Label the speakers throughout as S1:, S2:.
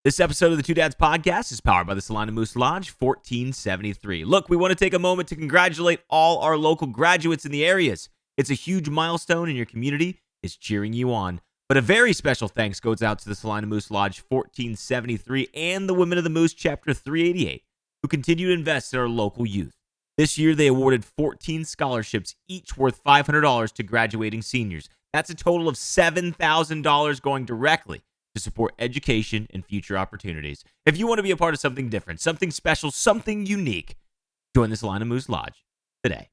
S1: This episode of the Two Dads podcast is powered by the Salina Moose Lodge 1473. Look, we want to take a moment to congratulate all our local graduates in the areas. It's a huge milestone and your community is cheering you on. But a very special thanks goes out to the Salina Moose Lodge 1473 and the Women of the Moose Chapter 388, who continue to invest in our local youth. This year, they awarded 14 scholarships, each worth $500 to graduating seniors. That's a total of $7,000 going directly to support education and future opportunities. If you want to be a part of something different, something special, something unique, join the Salina Moose Lodge today.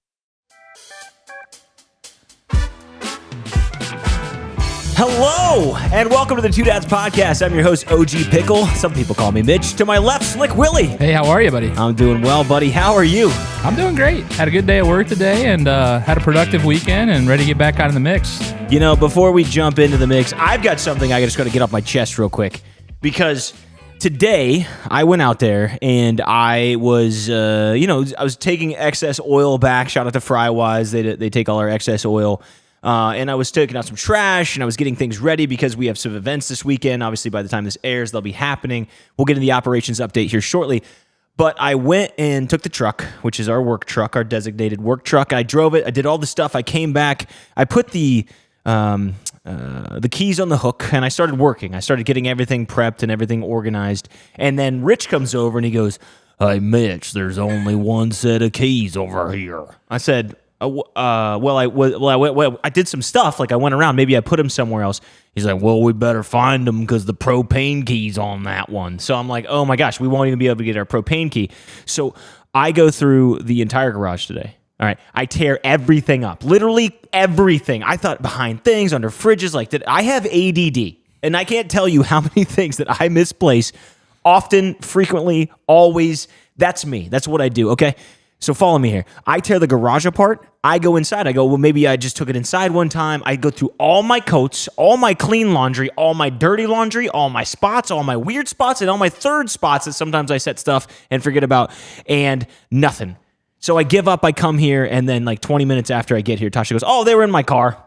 S1: Hello, and welcome to the Two Dads podcast. I'm your host, OG Pickle. Some people call me Mitch. To my left, Slick Willie.
S2: Hey, how are you, buddy?
S1: I'm doing well, buddy. How are you?
S2: I'm doing great. Had a good day at work today and had a productive weekend and ready to get back out in the mix.
S1: You know, before we jump into the mix, I've got something I just got to get off my chest real quick. Because today, I went out there and I was, I was taking excess oil back. Shout out to Frywise. They take all our excess oil. And I was taking out some trash, and I was getting things ready because we have some events this weekend. Obviously, by the time this airs, they'll be happening. We'll get into the operations update here shortly. But I went and took the truck, which is our work truck, our designated work truck. I drove it. I did all the stuff. I came back. I put the keys on the hook, and I started working. I started getting everything prepped and everything organized. And then Rich comes over, and he goes, "Hey, Mitch, there's only one set of keys over here." I said, I did some stuff. Like I went around. Maybe I put them somewhere else. He's like, "Well, we better find them because the propane key's on that one." So I'm like, "Oh my gosh, we won't even be able to get our propane key." So I go through the entire garage today. All right, I tear everything up, literally everything. I thought behind things, under fridges, I have ADD, and I can't tell you how many things that I misplace, often, frequently, always. That's me. That's what I do. Okay. So follow me here. I tear the garage apart. I go inside. I go, well, maybe I just took it inside one time. I go through all my coats, all my clean laundry, all my dirty laundry, all my spots, all my weird spots, and all my third spots that sometimes I set stuff and forget about, and nothing. So I give up. I come here, and then like 20 minutes after I get here, Tasha goes, "Oh, they were in my car."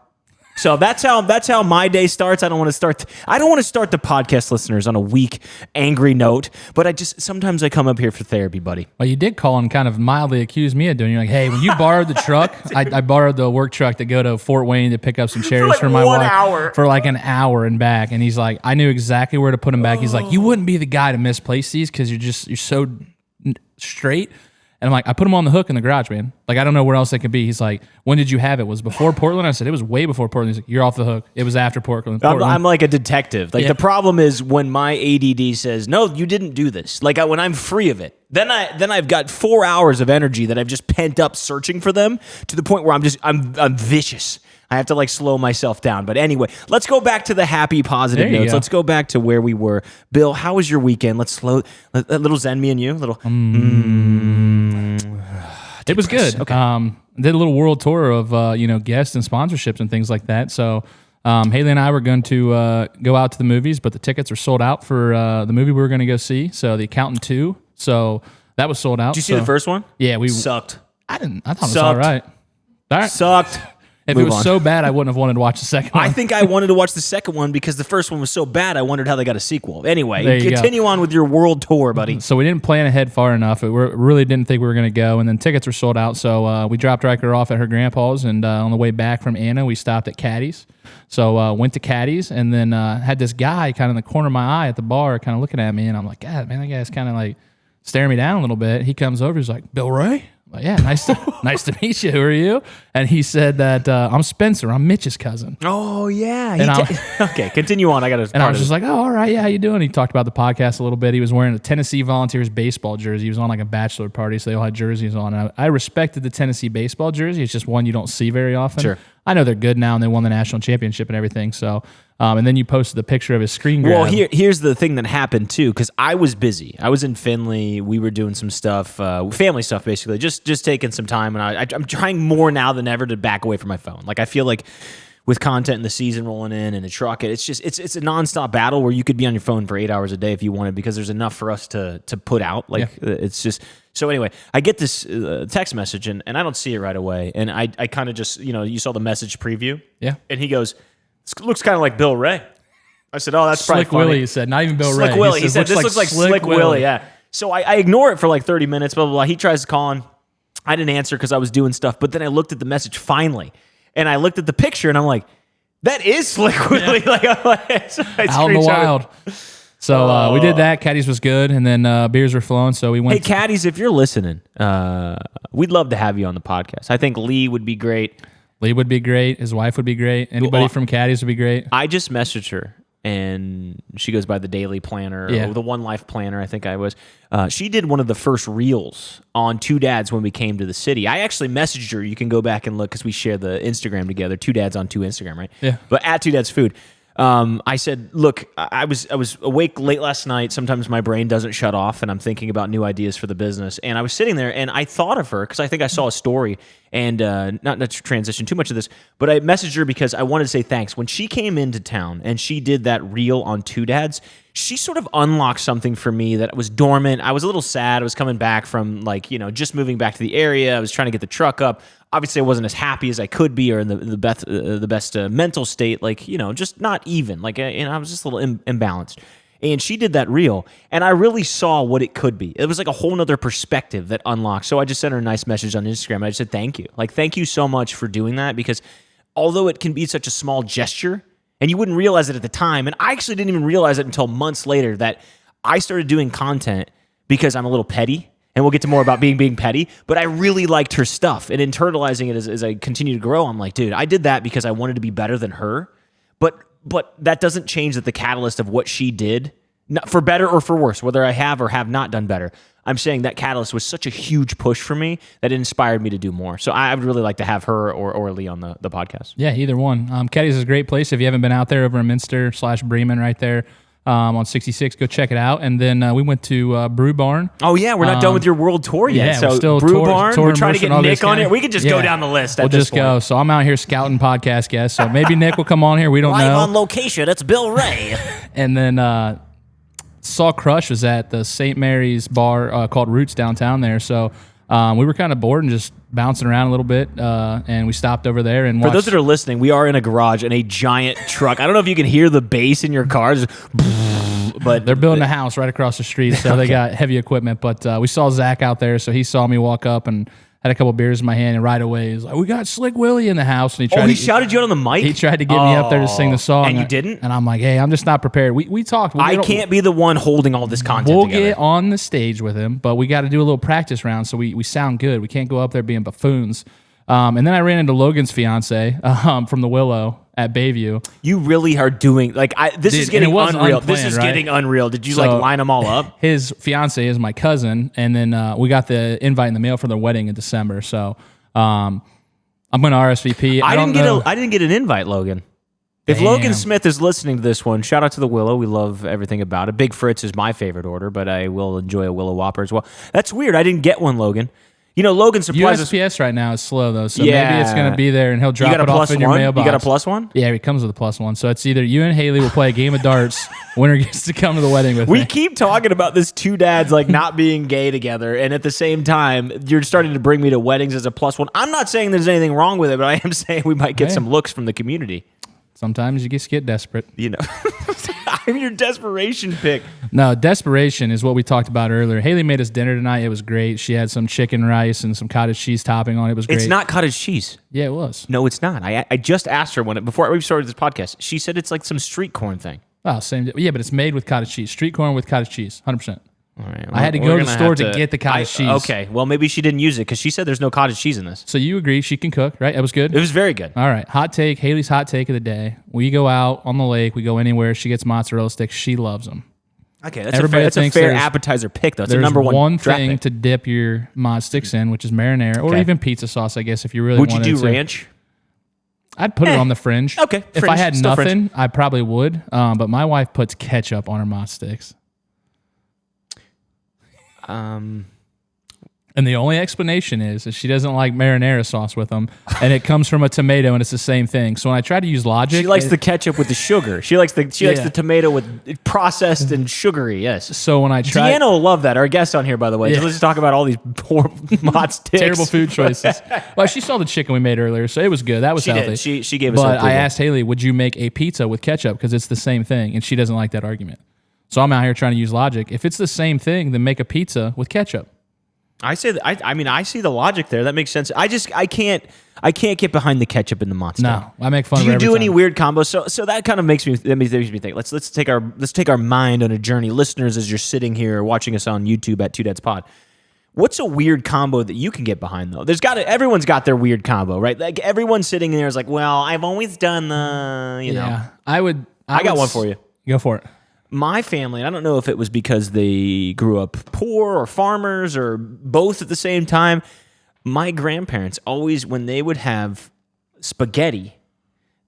S1: So that's how my day starts. I don't want to start the podcast listeners on a weak, angry note, but sometimes I come up here for therapy, buddy.
S2: Well, you did call and kind of mildly accuse me of doing. You're like, "Hey, when you borrowed the truck, I borrowed the work truck to go to Fort Wayne to pick up some cherries for my wife for like an hour and back." And he's like, "I knew exactly where to put them back." He's like, "You wouldn't be the guy to misplace these because you're so straight." And I'm like, "I put them on the hook in the garage, man. Like, I don't know where else they could be." He's like, "When did you have it? Was it before Portland?" I said, "It was way before Portland." He's like, "You're off the hook. It was after Portland."
S1: I'm like a detective. Like, The problem is when my ADD says, "No, you didn't do this." Like, when I'm free of it, then I've got 4 hours of energy that I've just pent up searching for them to the point where I'm vicious. I have to like slow myself down. But anyway, let's go back to the happy, positive notes. Let's go back to where we were. Bill, how was your weekend? Let's a little Zen me and you.
S2: It was good.
S1: Okay.
S2: Did a little world tour of guests and sponsorships and things like that. So Haley and I were going to go out to the movies, but the tickets are sold out for the movie we were going to go see. So The Accountant 2. So that was sold out.
S1: Did you see the first one?
S2: Yeah, we
S1: sucked.
S2: I thought it was all right. All right.
S1: Sucked.
S2: If it was so bad, I wouldn't have wanted to watch the second one.
S1: I think I wanted to watch the second one because the first one was so bad, I wondered how they got a sequel. Anyway, continue on with your world tour, buddy.
S2: So we didn't plan ahead far enough. We really didn't think we were going to go, and then tickets were sold out. So we dropped Riker off at her grandpa's, and on the way back from Anna, we stopped at Caddy's. So went to Caddy's, and then had this guy kind of in the corner of my eye at the bar kind of looking at me, and I'm like, "God, man, that guy's kind of like staring me down a little bit." He comes over, he's like, "Bill Ray?" I'm like, "Yeah, nice to meet you. Who are you?" And he said that I'm Spencer. I'm Mitch's cousin.
S1: Oh yeah. Okay, continue on. I got to.
S2: And I was just like, "Oh, all right, yeah, how you doing?" He talked about the podcast a little bit. He was wearing a Tennessee Volunteers baseball jersey. He was on like a bachelor party, so they all had jerseys on. And I respected the Tennessee baseball jersey. It's just one you don't see very often. Sure. I know they're good now, and they won the national championship and everything. So, and then you posted the picture of his screen grab.
S1: Well, here's the thing that happened too, because I was busy. I was in Findlay. We were doing some stuff, family stuff, basically. Just taking some time, and I'm trying more now than ever to back away from my phone. Like I feel like with content and the season rolling in and the truck, it's a nonstop battle where you could be on your phone for 8 hours a day if you wanted, because there's enough for us to put out. Like it's just. So anyway, I get this text message, and I don't see it right away. And I kind of just, you saw the message preview.
S2: Yeah.
S1: And he goes, "This looks kind of like Bill Ray." I said, oh, that's probably
S2: Slick
S1: funny.
S2: Willie, he said, not even Bill Ray.
S1: Slick Willie. He said, this looks like Slick Willie. Yeah. So I ignore it for like 30 minutes, blah, blah, blah. He tries calling. I didn't answer because I was doing stuff. But then I looked at the message finally. And I looked at the picture and I'm like, that is Slick Willie.
S2: Yeah.
S1: Like,
S2: out in the wild. So we did that. Caddies was good. And then beers were flowing. So we went.
S1: Hey, Caddies, if you're listening, we'd love to have you on the podcast. I think Lee would be great.
S2: Lee would be great. His wife would be great. Anybody from Caddies would be great.
S1: I just messaged her. And she goes by the Daily Planner, or the One Life Planner, I think I was. She did one of the first reels on TwoDads when we came to the city. I actually messaged her. You can go back and look because we share the Instagram together. TwoDads on 2 Instagram, right?
S2: Yeah.
S1: But at TwoDads Food, I said, look, I was awake late last night. Sometimes my brain doesn't shut off, and I'm thinking about new ideas for the business. And I was sitting there, and I thought of her because I think I saw a story. And not to transition too much of this, but I messaged her because I wanted to say thanks. When she came into town and she did that reel on TwoDads, she sort of unlocked something for me that was dormant. I was a little sad. I was coming back from just moving back to the area. I was trying to get the truck up. Obviously, I wasn't as happy as I could be or in the best mental state, just not even. I was just a little imbalanced. And she did that reel, and I really saw what it could be. It was like a whole nother perspective that unlocked. So I just sent her a nice message on Instagram. I just said, thank you. Thank you so much for doing that, because although it can be such a small gesture, and you wouldn't realize it at the time, and I actually didn't even realize it until months later, that I started doing content because I'm a little petty, and we'll get to more about being petty, but I really liked her stuff, and internalizing it as I continue to grow, I'm like, dude, I did that because I wanted to be better than her, but that doesn't change that the catalyst of what she did, not for better or for worse, whether I have or have not done better. I'm saying that catalyst was such a huge push for me that it inspired me to do more. So I would really like to have her or Lee on the podcast.
S2: Yeah, either one. Caddies is a great place. If you haven't been out there, over in Minster/Bremen right there on 66, go check it out. And then we went to Brew Barn.
S1: Oh, yeah, we're not done with your world tour yet.
S2: Yeah,
S1: so
S2: we're still
S1: Brew Barn, we're trying to get Nick on here. We could just go
S2: Yeah.
S1: down the list at
S2: We'll
S1: this
S2: just
S1: point.
S2: go. So I'm out here scouting podcast guests. So maybe Nick will come on here. We don't
S1: Live
S2: know.
S1: on location, it's Bill Ray.
S2: And then Saw Crush was at the St. Mary's bar called Roots downtown there. So we were kind of bored and just bouncing around a little bit. And we stopped over there and watched.
S1: For those that are listening, we are in a garage in a giant truck. I don't know if you can hear the bass in your car. But
S2: they're building a house right across the street, so they got heavy equipment. But we saw Zach out there, so he saw me walk up and had a couple beers in my hand, and right away he's like, "We got Slick Willie in the house." And
S1: he shouted you out on the mic?
S2: He tried to get me up there to sing the song,
S1: and you didn't.
S2: And I'm like, "Hey, I'm just not prepared." We talked.
S1: I can't be the one holding all this content.
S2: We'll
S1: together.
S2: get on the stage with him, but we got to do a little practice round so we sound good. We can't go up there being buffoons. And then I ran into Logan's fiance from the Willow at Bayview.
S1: You really are doing this is getting unreal. This is
S2: right?
S1: getting unreal. Did you line them all up?
S2: His fiance is my cousin, and then we got the invite in the mail for their wedding in December. So I'm going to RSVP.
S1: I didn't get an invite, Logan. If Logan Smith is listening to this one, shout out to the Willow. We love everything about it. Big Fritz is my favorite order, but I will enjoy a Willow Whopper as well. That's weird. I didn't get one, Logan. Logan supplies us.
S2: USPS right now is slow, though, so maybe it's going to be there, and he'll drop it off in your mailbox.
S1: You got a plus one?
S2: Yeah, he comes with a plus one. So it's either you and Haley will play a game of darts. Winner gets to come to the wedding with me.
S1: We keep talking about this two dads not being gay together, and at the same time, you're starting to bring me to weddings as a plus one. I'm not saying there's anything wrong with it, but I am saying we might get some looks from the community.
S2: Sometimes you just get desperate.
S1: I'm your desperation pick.
S2: No, desperation is what we talked about earlier. Haley made us dinner tonight. It was great. She had some chicken rice and some cottage cheese topping on it. It was great.
S1: It's not cottage cheese.
S2: Yeah, it was.
S1: No, it's not. I just asked her before we started this podcast. She said it's like some street corn thing.
S2: Oh, same. Yeah, but it's made with cottage cheese. Street corn with cottage cheese, 100%.
S1: All right,
S2: I had to go to the store to get the cottage cheese.
S1: Okay, well, maybe she didn't use it because she said there's no cottage cheese in this.
S2: So you agree she can cook, right? It was good?
S1: It was very good.
S2: All right, hot take, Haley's hot take of the day. We go out on the lake, we go anywhere, she gets mozzarella sticks, she loves them.
S1: Okay, that's a fair appetizer pick, though. It's a number one
S2: thing
S1: pick
S2: to dip your mod sticks in, which is marinara, or even pizza sauce, I guess, if you really wanted to.
S1: Would you do ranch?
S2: I'd put it on the fringe.
S1: Okay,
S2: if I had nothing, I probably would, but my wife puts ketchup on her mod sticks. And the only explanation is that she doesn't like marinara sauce with them, and it comes from a tomato, and it's the same thing. So when I try to use logic,
S1: She likes the ketchup with the sugar. She likes the tomato with processed and sugary. Yes.
S2: So when I try,
S1: Deanna will love that. Our guest on here, by the way.
S2: Yeah.
S1: Let's just talk about all these poor Mott's dicks.
S2: terrible food choices. Well, she saw the chicken we made earlier, so it was good. That was
S1: She
S2: healthy.
S1: did. She gave us.
S2: But I asked Haley, would you make a pizza with ketchup? Because it's the same thing, and she doesn't like that argument. So I'm out here trying to use logic. If it's the same thing, then make a pizza with ketchup.
S1: I say that. I mean, I see the logic there. That makes sense. I can't get behind the ketchup in the monster.
S2: No, I make fun of
S1: Do
S2: it
S1: you
S2: every
S1: do any
S2: time.
S1: weird combos? So that kind of makes me think. Let's take our mind on a journey, listeners. As you're sitting here watching us on YouTube at TwoDads Pod, what's a weird combo that you can get behind though? Everyone's got their weird combo, right? Like everyone's sitting there is like, well, I've always done the, you know.
S2: I
S1: got one for you.
S2: Go for it.
S1: My family, I don't know if it was because they grew up poor or farmers or both at the same time. My grandparents always, when they would have spaghetti,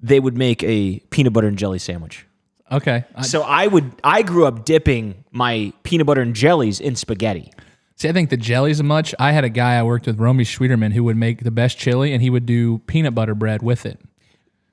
S1: they would make a peanut butter and jelly sandwich.
S2: Okay.
S1: So I grew up dipping my peanut butter and jellies in spaghetti.
S2: See, I think the jelly's a much. I had a guy I worked with, Romy Schwederman, who would make the best chili, and he would do peanut butter bread with it.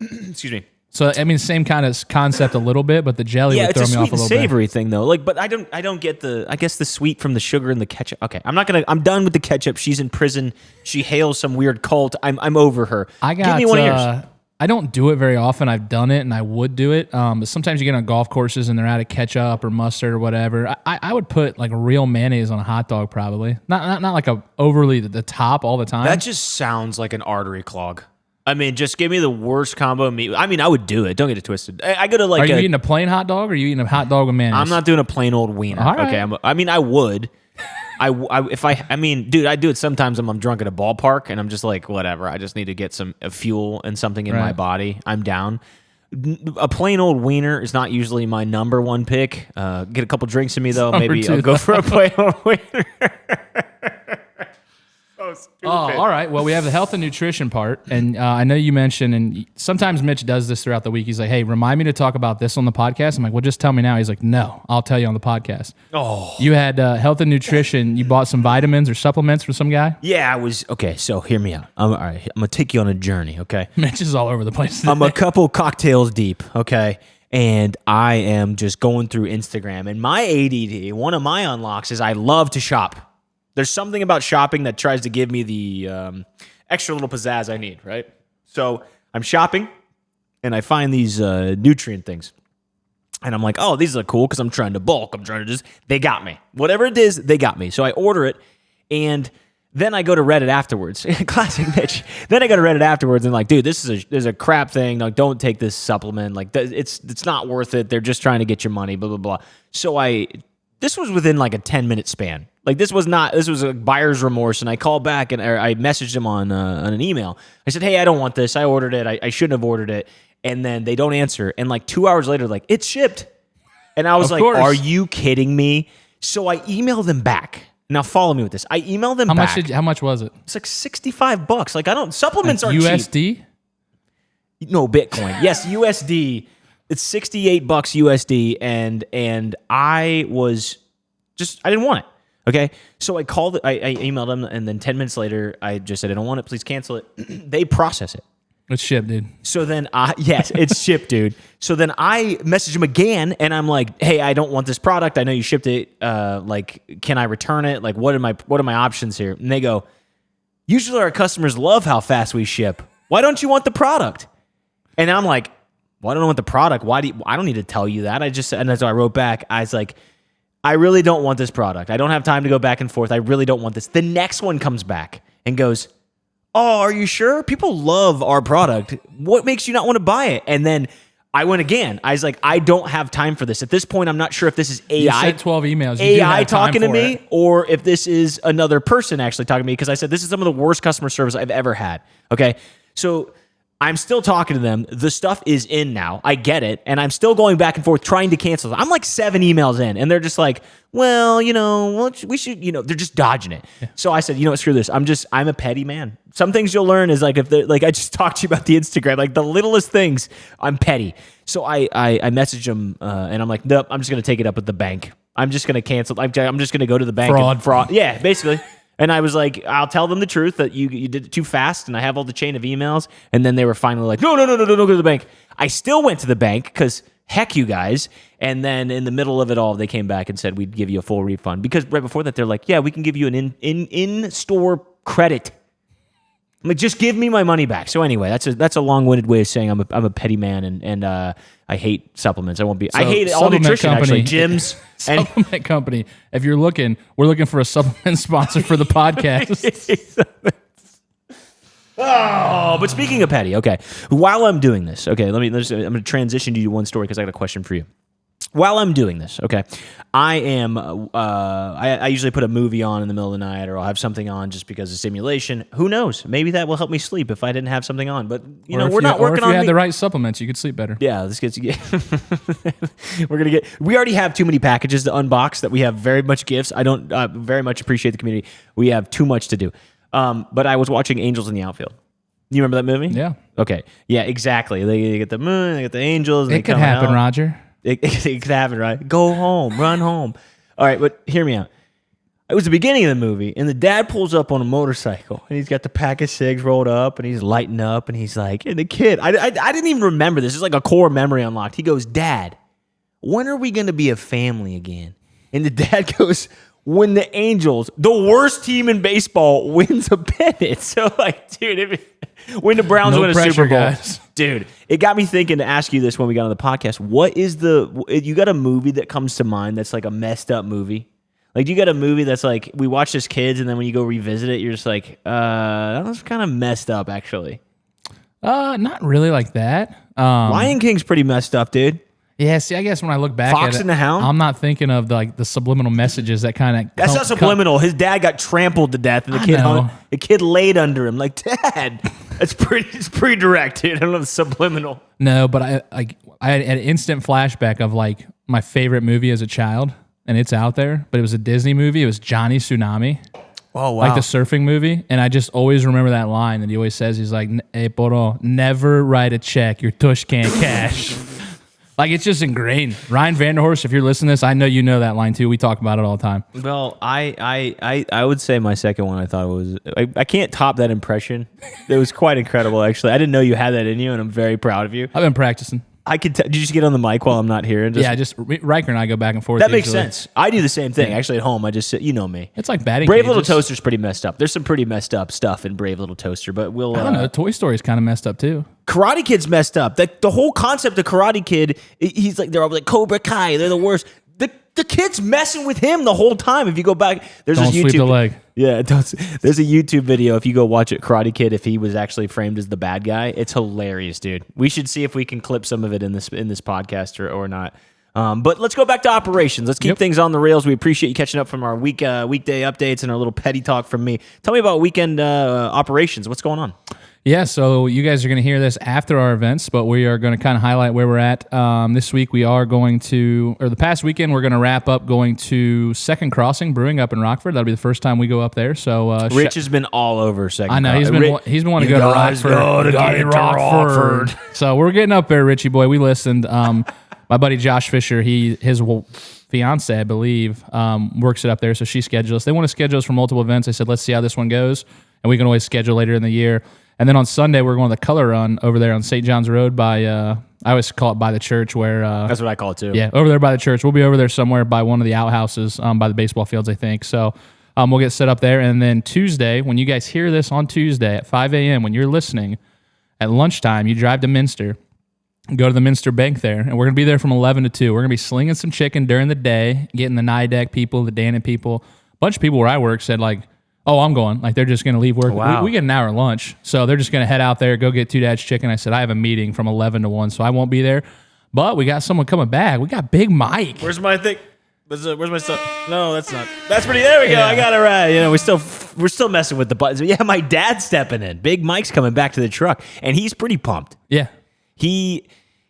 S1: Excuse me.
S2: So I mean, same kind of concept a little bit, but the jelly would throw me off a little bit.
S1: Yeah, it's a sweet and savory thing though. Like, but I don't get the sweet from the sugar and the ketchup. Okay, I'm done with the ketchup. She's in prison. She hails some weird cult. I'm over her. Give me one of yours.
S2: I don't do it very often. I've done it and I would do it. But sometimes you get on golf courses and they're out of ketchup or mustard or whatever. I would put like real mayonnaise on a hot dog probably. Not like a overly the top all the time.
S1: That just sounds like an artery clog. I mean, just give me the worst combo of meat. I mean, I would do it. Don't get it twisted. I go to like.
S2: Are you eating a plain hot dog or are you eating a hot dog with mayonnaise?
S1: I'm not doing a plain old wiener.
S2: All right.
S1: Okay. I mean, I would. Dude, I do it sometimes when I'm drunk at a ballpark and I'm just like, whatever. I just need to get some fuel and something in my body. I'm down. A plain old wiener is not usually my number one pick. Get a couple drinks in me though. Maybe I'll go for a plain old wiener.
S2: Oh, all right. Well, we have the health and nutrition part, and I know you mentioned, and sometimes Mitch does this throughout the week. He's like, "Hey, remind me to talk about this on the podcast." I'm like, "Well, just tell me now." He's like, "No, I'll tell you on the podcast." Oh, you had health and nutrition. You bought some vitamins or supplements from some guy.
S1: Yeah, I was okay. So hear me out. All right, I'm gonna take you on a journey. Okay,
S2: Mitch is all over the place today.
S1: I'm a couple cocktails deep. Okay. And I am just going through Instagram, and my ADD. One of my unlocks is I love to shop. There's something about shopping that tries to give me the extra little pizzazz I need, right? So I'm shopping, and I find these nutrient things. And I'm like, oh, these look cool because I'm trying to bulk. I'm trying to they got me. Whatever it is, they got me. So I order it, and then I go to Reddit afterwards. Classic Mitch. Then I go to Reddit afterwards and like, dude, this is a crap thing. Like, don't take this supplement. Like, it's not worth it. They're just trying to get your money, blah, blah, blah. So this was within like a 10-minute span. Like this was a buyer's remorse, and I called back and I messaged him on an email. I said, hey, I don't want this. I ordered it. I shouldn't have ordered it. And then they don't answer. And like 2 hours later, like, it's shipped. And I was like, are you kidding me? So I emailed them back. Now follow me with this. I emailed them back.
S2: How much was it?
S1: It's like $65. Like supplements aren't
S2: USD?
S1: cheap. No, Bitcoin. Yes, USD. It's $68 USD. And I didn't want it. Okay, so I called. I emailed them, and then 10 minutes later, I just said, "I don't want it. Please cancel it." They process it.
S2: It's shipped, dude.
S1: So then, yes, it's shipped, dude. So then I message them again, and I'm like, "Hey, I don't want this product. I know you shipped it. Like, can I return it? Like, what are my options here?" And they go, "Usually our customers love how fast we ship. Why don't you want the product?" And I'm like, "Well, I don't want the product. I don't need to tell you that. And so I wrote back. I was like, I really don't want this product. I don't have time to go back and forth. I really don't want this. The next one comes back and goes, oh, are you sure? People love our product. What makes you not want to buy it? And then I went again. I was like, I don't have time for this. At this point, I'm not sure if this is AI.
S2: You sent 12 emails.
S1: AI talking to me or if this is another person actually talking to me, because I said, this is some of the worst customer service I've ever had. Okay. So I'm still talking to them. The stuff is in now. I get it. And I'm still going back and forth trying to cancel them. I'm like 7 emails in, and they're just like, well, we should, they're just dodging it. Yeah. So I said, screw this. I'm a petty man. Some things you'll learn is like, I just talked to you about the Instagram, like the littlest things, I'm petty. So I messaged them and I'm like, nope, I'm just going to take it up with the bank. I'm just going to cancel. I'm just going to go to the bank.
S2: Fraud.
S1: Yeah, basically. And I was like, I'll tell them the truth that you did it too fast, and I have all the chain of emails. And then they were finally like, no, don't go to the bank. I still went to the bank because heck you guys. And then in the middle of it all, they came back and said we'd give you a full refund. Because right before that, they're like, yeah, we can give you an in-store credit. I'm like, just give me my money back. So anyway, that's a long-winded way of saying I'm a petty man, and I hate supplements. I won't be. So I hate all nutrition
S2: company,
S1: actually. Gyms.
S2: Supplement company. If you're looking, we're looking for a supplement sponsor for the podcast.
S1: Oh, but speaking of petty, okay. While I'm doing this, okay, I'm going to transition to one story because I got a question for you. While I'm doing this, okay, I am. I usually put a movie on in the middle of the night, or I'll have something on just because of stimulation. Who knows? Maybe that will help me sleep if I didn't have something on. But we're not working on.
S2: If you had the right supplements, you could sleep better.
S1: Yeah, this gets. We're gonna get. We already have too many packages to unbox. That we have very much gifts. I don't very much appreciate the community. We have too much to do. But I was watching Angels in the Outfield. You remember that movie?
S2: Yeah.
S1: Okay. Yeah. Exactly. They get the moon. They get the angels. And
S2: it could happen, Roger.
S1: It could happen, right? Go home, run home. All right, but hear me out. It was the beginning of the movie, and the dad pulls up on a motorcycle, and he's got the pack of cigs rolled up, and he's lighting up, and he's like, and the kid, I didn't even remember this. It's like a core memory unlocked. He goes, Dad, when are we going to be a family again? And the dad goes, when the Angels, the worst team in baseball, wins a pennant. So, like, dude, when the Browns win a Super Bowl.
S2: Guys.
S1: Dude, it got me thinking to ask you this when we got on the podcast. What is you got a movie that comes to mind that's like a messed up movie? Like, you got a movie that's like, we watched as kids, and then when you go revisit it, you're just like, that was kind of messed up, actually.
S2: Not really like that.
S1: Lion King's pretty messed up, dude.
S2: Yeah, see, I guess when I look back
S1: Fox
S2: at it,
S1: and the Hound?
S2: I'm not thinking of the subliminal messages that kind of...
S1: That's not subliminal. His dad got trampled to death, and the kid laid under him. Like, Dad, it's pretty direct, dude. I don't know if it's subliminal.
S2: No, but I had an instant flashback of, like, my favorite movie as a child, and it's out there, but it was a Disney movie. It was Johnny Tsunami.
S1: Oh, wow.
S2: Like the surfing movie. And I just always remember that line that he always says. He's like, hey, Poro, never write a check your tush can't cash. Like, it's just ingrained. Ryan Vanderhorst, if you're listening to this, I know you know that line too. We talk about it all the time.
S1: Well, I would say my second one, I thought it was... I can't top that impression. It was quite incredible, actually. I didn't know you had that in you, and I'm very proud of you.
S2: I've been practicing.
S1: I could. Did you just get on the mic while I'm not here?
S2: Just Riker and I go back and forth.
S1: That makes sense. I do the same thing. Actually, at home, I just sit. You know me.
S2: It's like batting
S1: Brave
S2: cages.
S1: Little Toaster's pretty messed up. There's some pretty messed up stuff in Brave Little Toaster, but we'll...
S2: I don't know. Toy Story's kind of messed up too.
S1: Karate Kid's messed up. The whole concept of Karate Kid, he's like, they're all like Cobra Kai. They're the worst. The kid's messing with him the whole time. If you go back, there's
S2: Don't
S1: this YouTube...
S2: sweep the leg.
S1: Yeah, there's a YouTube video. If you go watch it, Karate Kid, if he was actually framed as the bad guy, it's hilarious, dude. We should see if we can clip some of it in this podcast or not. But let's go back to operations. Let's keep things on the rails. We appreciate you catching up from our weekday updates and our little petty talk from me. Tell me about weekend operations. What's going on?
S2: Yeah, so you guys are going to hear this after our events, but we are going to kind of highlight where we're at. This week we are going to, or the past weekend, we're going to wrap up going to Second Crossing Brewing up in Rockford. That'll be the first time we go up there. So
S1: Rich has been all over Second
S2: I know,
S1: Crossing.
S2: he's been wanting to go to Rockford. So we're getting up there, Richie boy. We listened. My buddy Josh Fisher, his fiance, I believe, works it up there, so she scheduled us. They want to schedule us for multiple events. I said, let's see how this one goes, and we can always schedule later in the year. And then on Sunday, we're going to the Color Run over there on St. John's Road by, I always call it by the church where...
S1: That's what I call it too.
S2: Yeah, over there by the church. We'll be over there somewhere by one of the outhouses by the baseball fields, I think. So we'll get set up there. And then Tuesday, when you guys hear this on Tuesday at 5 a.m., when you're listening, at lunchtime, you drive to Minster, go to the Minster Bank there, and we're going to be there from 11 to 2. We're going to be slinging some chicken during the day, getting the NIDAC people, the Dannon people. A bunch of people where I work said, like, oh, I'm going. Like, they're just going to leave work.
S1: Wow.
S2: We get an hour lunch, so they're just going to head out there, go get TwoDads chicken. I said, I have a meeting from 11 to 1, so I won't be there. But we got someone coming back. We got Big Mike.
S1: Where's my thing? Where's my stuff? No, that's not. That's pretty. There we go. I got it right. You know, we're still messing with the buttons. Yeah, my dad's stepping in. Big Mike's coming back to the truck, and he's pretty pumped.
S2: Yeah.
S1: He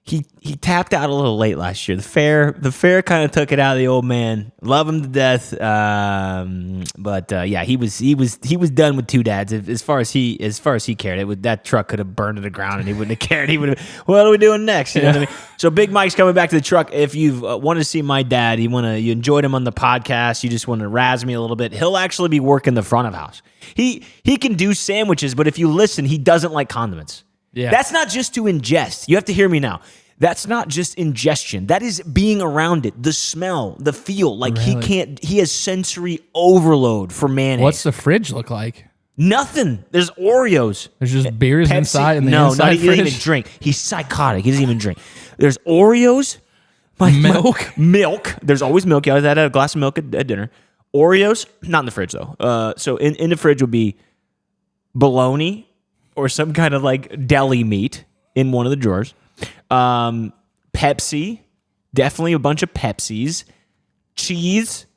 S1: he tapped out a little late last year. The fair kind of took it out of the old man. Love him to death, but yeah, he was done with TwoDads as far as he cared. That truck could have burned to the ground and he wouldn't have cared. He would have. What are we doing next? You know what I mean? So Big Mike's coming back to the truck. If you've wanted to see my dad, you enjoyed him on the podcast, you just want to razz me a little bit, he'll actually be working the front of house. He can do sandwiches, but if you listen, he doesn't like condiments. Yeah. That's not just to ingest. You have to hear me now. That's not just ingestion. That is being around it. The smell, the feel. Like really? He has sensory overload for mayonnaise.
S2: What's the fridge look like?
S1: Nothing. There's Oreos.
S2: There's just beers
S1: Pepsi,
S2: inside and
S1: no,
S2: inside
S1: not, he
S2: fridge.
S1: doesn't even drink. He's psychotic. He doesn't even drink. There's Oreos. Milk. There's always milk. You always had a glass of milk at dinner. Oreos. Not in the fridge, though. So in the fridge would be bologna or some kind of like deli meat in one of the drawers. Pepsi, definitely a bunch of Pepsis. Cheese,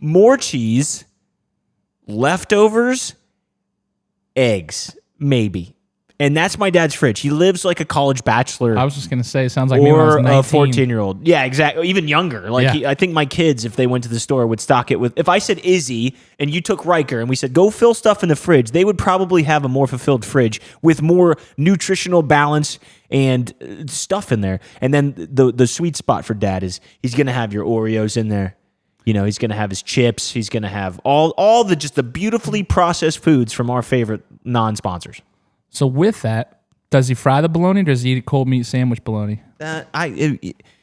S1: more cheese, leftovers, eggs, maybe. And that's my dad's fridge. He lives like a college bachelor.
S2: I was just going to say, it sounds like me when I was 19.
S1: Or a 14-year-old. Yeah, exactly. Even younger. I think my kids, if they went to the store, would stock it with... If I said Izzy and you took Riker and we said, go fill stuff in the fridge, they would probably have a more fulfilled fridge with more nutritional balance and stuff in there. And then the sweet spot for dad is he's going to have your Oreos in there. You know, he's going to have his chips. He's going to have all the beautifully processed foods from our favorite non-sponsors.
S2: So with that, does he fry the bologna or does he eat a cold meat sandwich bologna?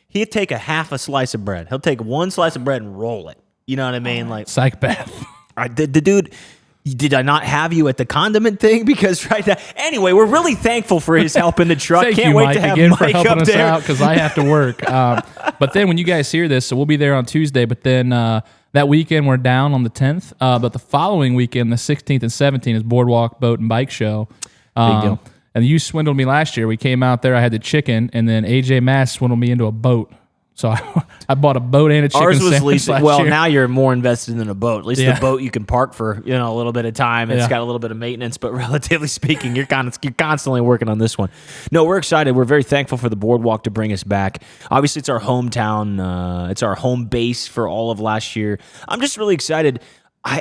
S1: He'd take a half a slice of bread. He'll take one slice of bread and roll it. You know what I mean? Like
S2: psychopath.
S1: The dude, did I not have you at the condiment thing? Because right now, anyway, we're really thankful for his help in the truck.
S2: Can't wait to have Mike for helping us out because I have to work. But then when you guys hear this, so we'll be there on Tuesday. But then that weekend we're down on the 10th. But the following weekend, the 16th and 17th, is Boardwalk Boat and Bike Show. Big deal. And you swindled me last year. We came out there, I had the chicken, and then AJ Mass swindled me into a boat. So I bought a boat and a chicken
S1: Ours was
S2: sandwich last
S1: well,
S2: year.
S1: now you're more invested in a boat. At least the boat you can park for a little bit of time. It's got a little bit of maintenance, but relatively speaking, you're constantly working on this one. No, we're excited. We're very thankful for the Boardwalk to bring us back. Obviously, it's our hometown. It's our home base for all of last year. I'm just really excited. I'm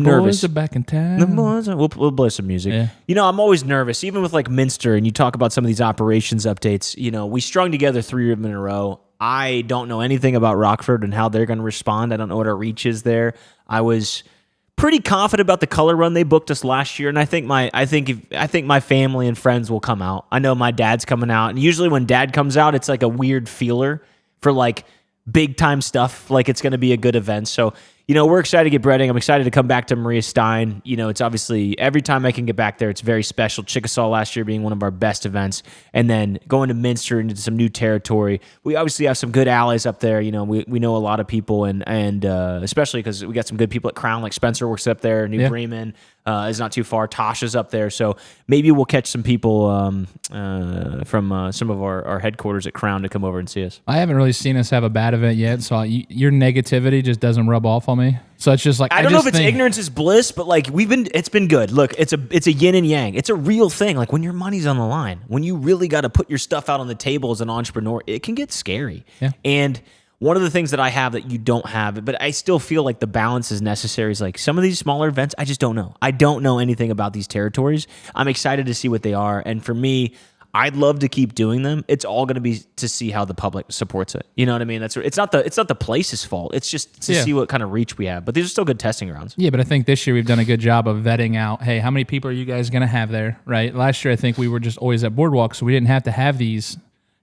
S1: nervous.
S2: The boys are back in town.
S1: The boys we'll play some music. Yeah. I'm always nervous, even with like Minster, and you talk about some of these operations updates. We strung together 3 of them in a row. I don't know anything about Rockford and how they're going to respond. I don't know what our reach is there. I was pretty confident about the color run they booked us last year, and I think my family and friends will come out. I know my dad's coming out, and usually when dad comes out, it's like a weird feeler for like big time stuff. Like it's going to be a good event. So we're excited to get breading. I'm excited to come back to Maria Stein. It's obviously every time I can get back there, it's very special. Chickasaw last year being one of our best events. And then going to Minster into some new territory. We obviously have some good allies up there. We know a lot of people and especially because we got some good people at Crown, like Spencer works up there. New Bremen is not too far. Tasha's up there. So maybe we'll catch some people from some of our headquarters at Crown to come over and see us.
S2: I haven't really seen us have a bad event yet. So your negativity just doesn't rub off on me. So it's just like
S1: I don't know if it's ignorance is bliss, but like it's been good. Look, it's a yin and yang. It's a real thing. Like when your money's on the line, when you really got to put your stuff out on the table as an entrepreneur, it can get scary. Yeah. And one of the things that I have that you don't have, but I still feel like the balance is necessary, is like some of these smaller events, I just don't know. I don't know anything about these territories. I'm excited to see what they are. And for me, I'd love to keep doing them. It's all going to be to see how the public supports it. You know what I mean? It's not the place's fault. It's just to see what kind of reach we have. But these are still good testing grounds. Yeah,
S2: but I think this year we've done a good job of vetting out, hey, how many people are you guys going to have there, right? Last year I think we were just always at Boardwalk, so we didn't have to have these,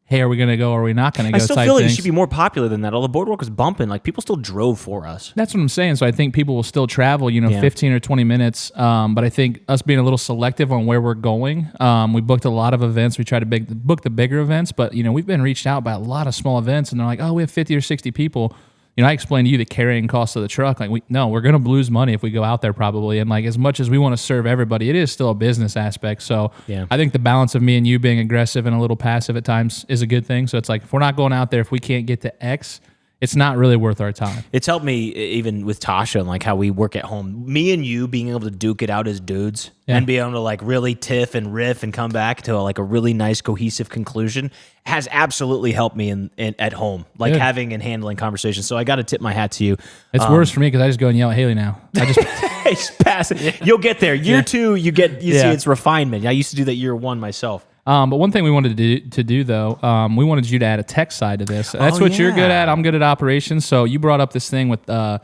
S2: hey, are we going to go or are we not going to go?
S1: I still feel like it should be more popular than that. Although Boardwalk was bumping, like people still drove for us.
S2: That's what I'm saying. So I think people will still travel, 15 or 20 minutes. But I think us being a little selective on where we're going, we booked a lot of events. We try to book the bigger events, but we've been reached out by a lot of small events, and they're like, oh, we have 50 or 60 people. I explained to you the carrying cost of the truck. Like, we're going to lose money if we go out there probably. And like, as much as we want to serve everybody, it is still a business aspect. So I think the balance of me and you being aggressive and a little passive at times is a good thing. So it's like, if we're not going out there, if we can't get to X, it's not really worth our time.
S1: It's helped me even with Tasha and like how we work at home. Me and you being able to duke it out as dudes and be able to like really tiff and riff and come back to like a really nice cohesive conclusion has absolutely helped me in at home, like having and handling conversations. So I got to tip my hat to you.
S2: It's worse for me because I just go and yell at Haley now. I just
S1: pass it. You'll get there. Year 2, you see it's refinement. I used to do that year 1 myself.
S2: But one thing we wanted to do though, we wanted you to add a tech side to this. That's what you're good at. I'm good at operations. So you brought up this thing with the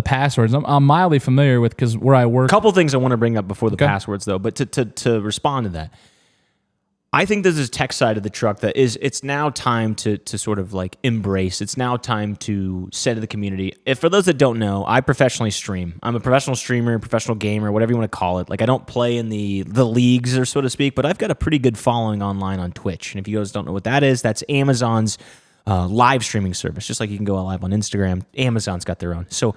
S2: passwords. I'm mildly familiar with because where I work.
S1: A couple things I want to bring up before the passwords though, but to respond to that, I think there's this tech side of the truck that it's now time to sort of like embrace. It's now time to say to the community. If for those that don't know, I professionally stream. I'm a professional streamer, professional gamer, whatever you want to call it. Like I don't play in the leagues or so to speak, but I've got a pretty good following online on Twitch. And if you guys don't know what that is, that's Amazon's live streaming service. Just like you can go live on Instagram, Amazon's got their own. So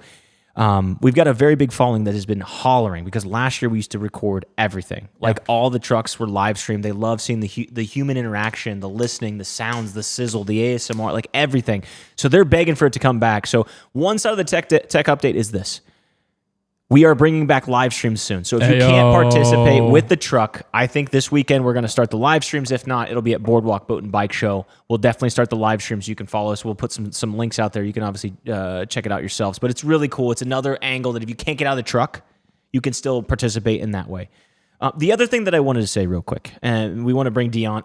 S1: we've got a very big following that has been hollering because last year we used to record everything. Like all the trucks were live streamed. They love seeing the human interaction, the listening, the sounds, the sizzle, the ASMR, like everything. So they're begging for it to come back. So one side of the tech update is this. We are bringing back live streams soon. So if you can't participate with the truck, I think this weekend we're going to start the live streams. If not, it'll be at Boardwalk Boat and Bike Show. We'll definitely start the live streams. You can follow us. We'll put some links out there. You can obviously check it out yourselves. But it's really cool. It's another angle that if you can't get out of the truck, you can still participate in that way. The other thing that I wanted to say real quick, and we want to bring Deanna.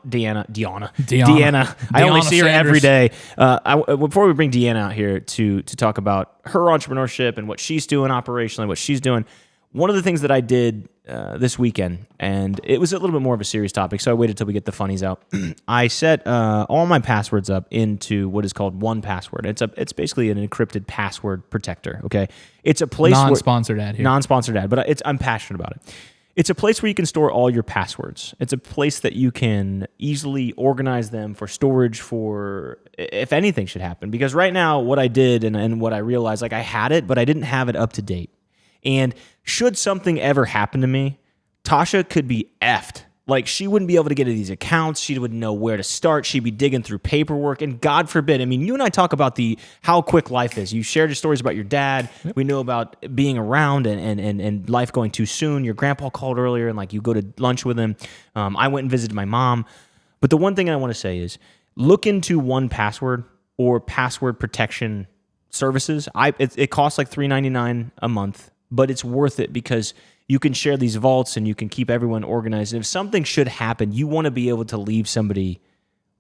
S1: I only see her every day. Before we bring Deanna out here to talk about her entrepreneurship and what she's doing operationally, what she's doing, one of the things that I did this weekend, and it was a little bit more of a serious topic, so I waited till we get the funnies out. I set all my passwords up into what is called 1Password. It's basically an encrypted password protector. Okay, it's a place
S2: non-sponsored ad here,
S1: non-sponsored ad, but I'm passionate about it. It's a place where you can store all your passwords. It's a place that you can easily organize them for storage for if anything should happen. Because right now, what I did and what I realized, like I had it, but I didn't have it up to date. And should something ever happen to me, Tasha could be effed. Like she wouldn't be able to get to these accounts. She wouldn't know where to start. She'd be digging through paperwork. And God forbid, I mean, you and I talk about how quick life is. You shared your stories about your dad. Yep. We know about being around and life going too soon. Your grandpa called earlier and like you go to lunch with him. I went and visited my mom. But the one thing I want to say is look into 1Password or password protection services. It costs like $3.99 a month, but it's worth it because you can share these vaults and you can keep everyone organized. And if something should happen, you want to be able to leave somebody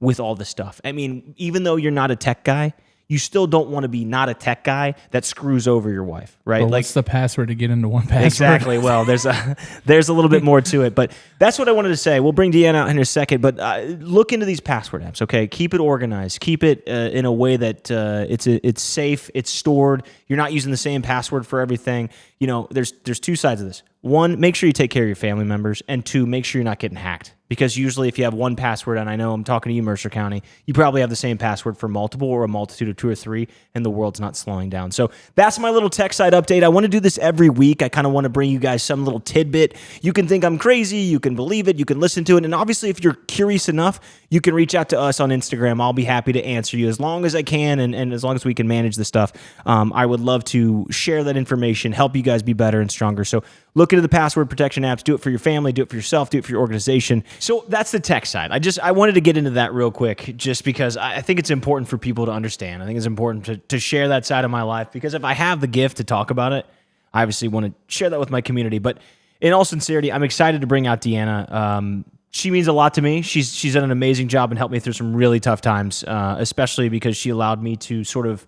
S1: with all the stuff. I mean, even though you're not a tech guy, you still don't want to be not a tech guy that screws over your wife, right?
S2: Well, what's the password to get into 1Password?
S1: Exactly. Well, there's a little bit more to it, but that's what I wanted to say. We'll bring Deanna out in a second, but look into these password apps, okay? Keep it organized. Keep it in a way that it's safe, it's stored. You're not using the same password for everything. You know, there's two sides of this. One, make sure you take care of your family members, and two, make sure you're not getting hacked. Because usually if you have 1Password, and I know I'm talking to you, Mercer County, you probably have the same password for multiple or a multitude of 2 or 3, and the world's not slowing down. So that's my little tech side update. I want to do this every week. I kind of want to bring you guys some little tidbit. You can think I'm crazy. You can believe it. You can listen to it. And obviously, if you're curious enough, you can reach out to us on Instagram. I'll be happy to answer you as long as I can, and as long as we can manage the stuff. I would love to share that information, help you guys be better and stronger. So look into the password protection apps. Do it for your family. Do it for yourself. Do it for your organization. So that's the tech side. I wanted to get into that real quick just because I think it's important for people to understand. I think it's important to share that side of my life because if I have the gift to talk about it, I obviously want to share that with my community. But in all sincerity, I'm excited to bring out Deanna. She means a lot to me. She's done an amazing job and helped me through some really tough times, especially because she allowed me to sort of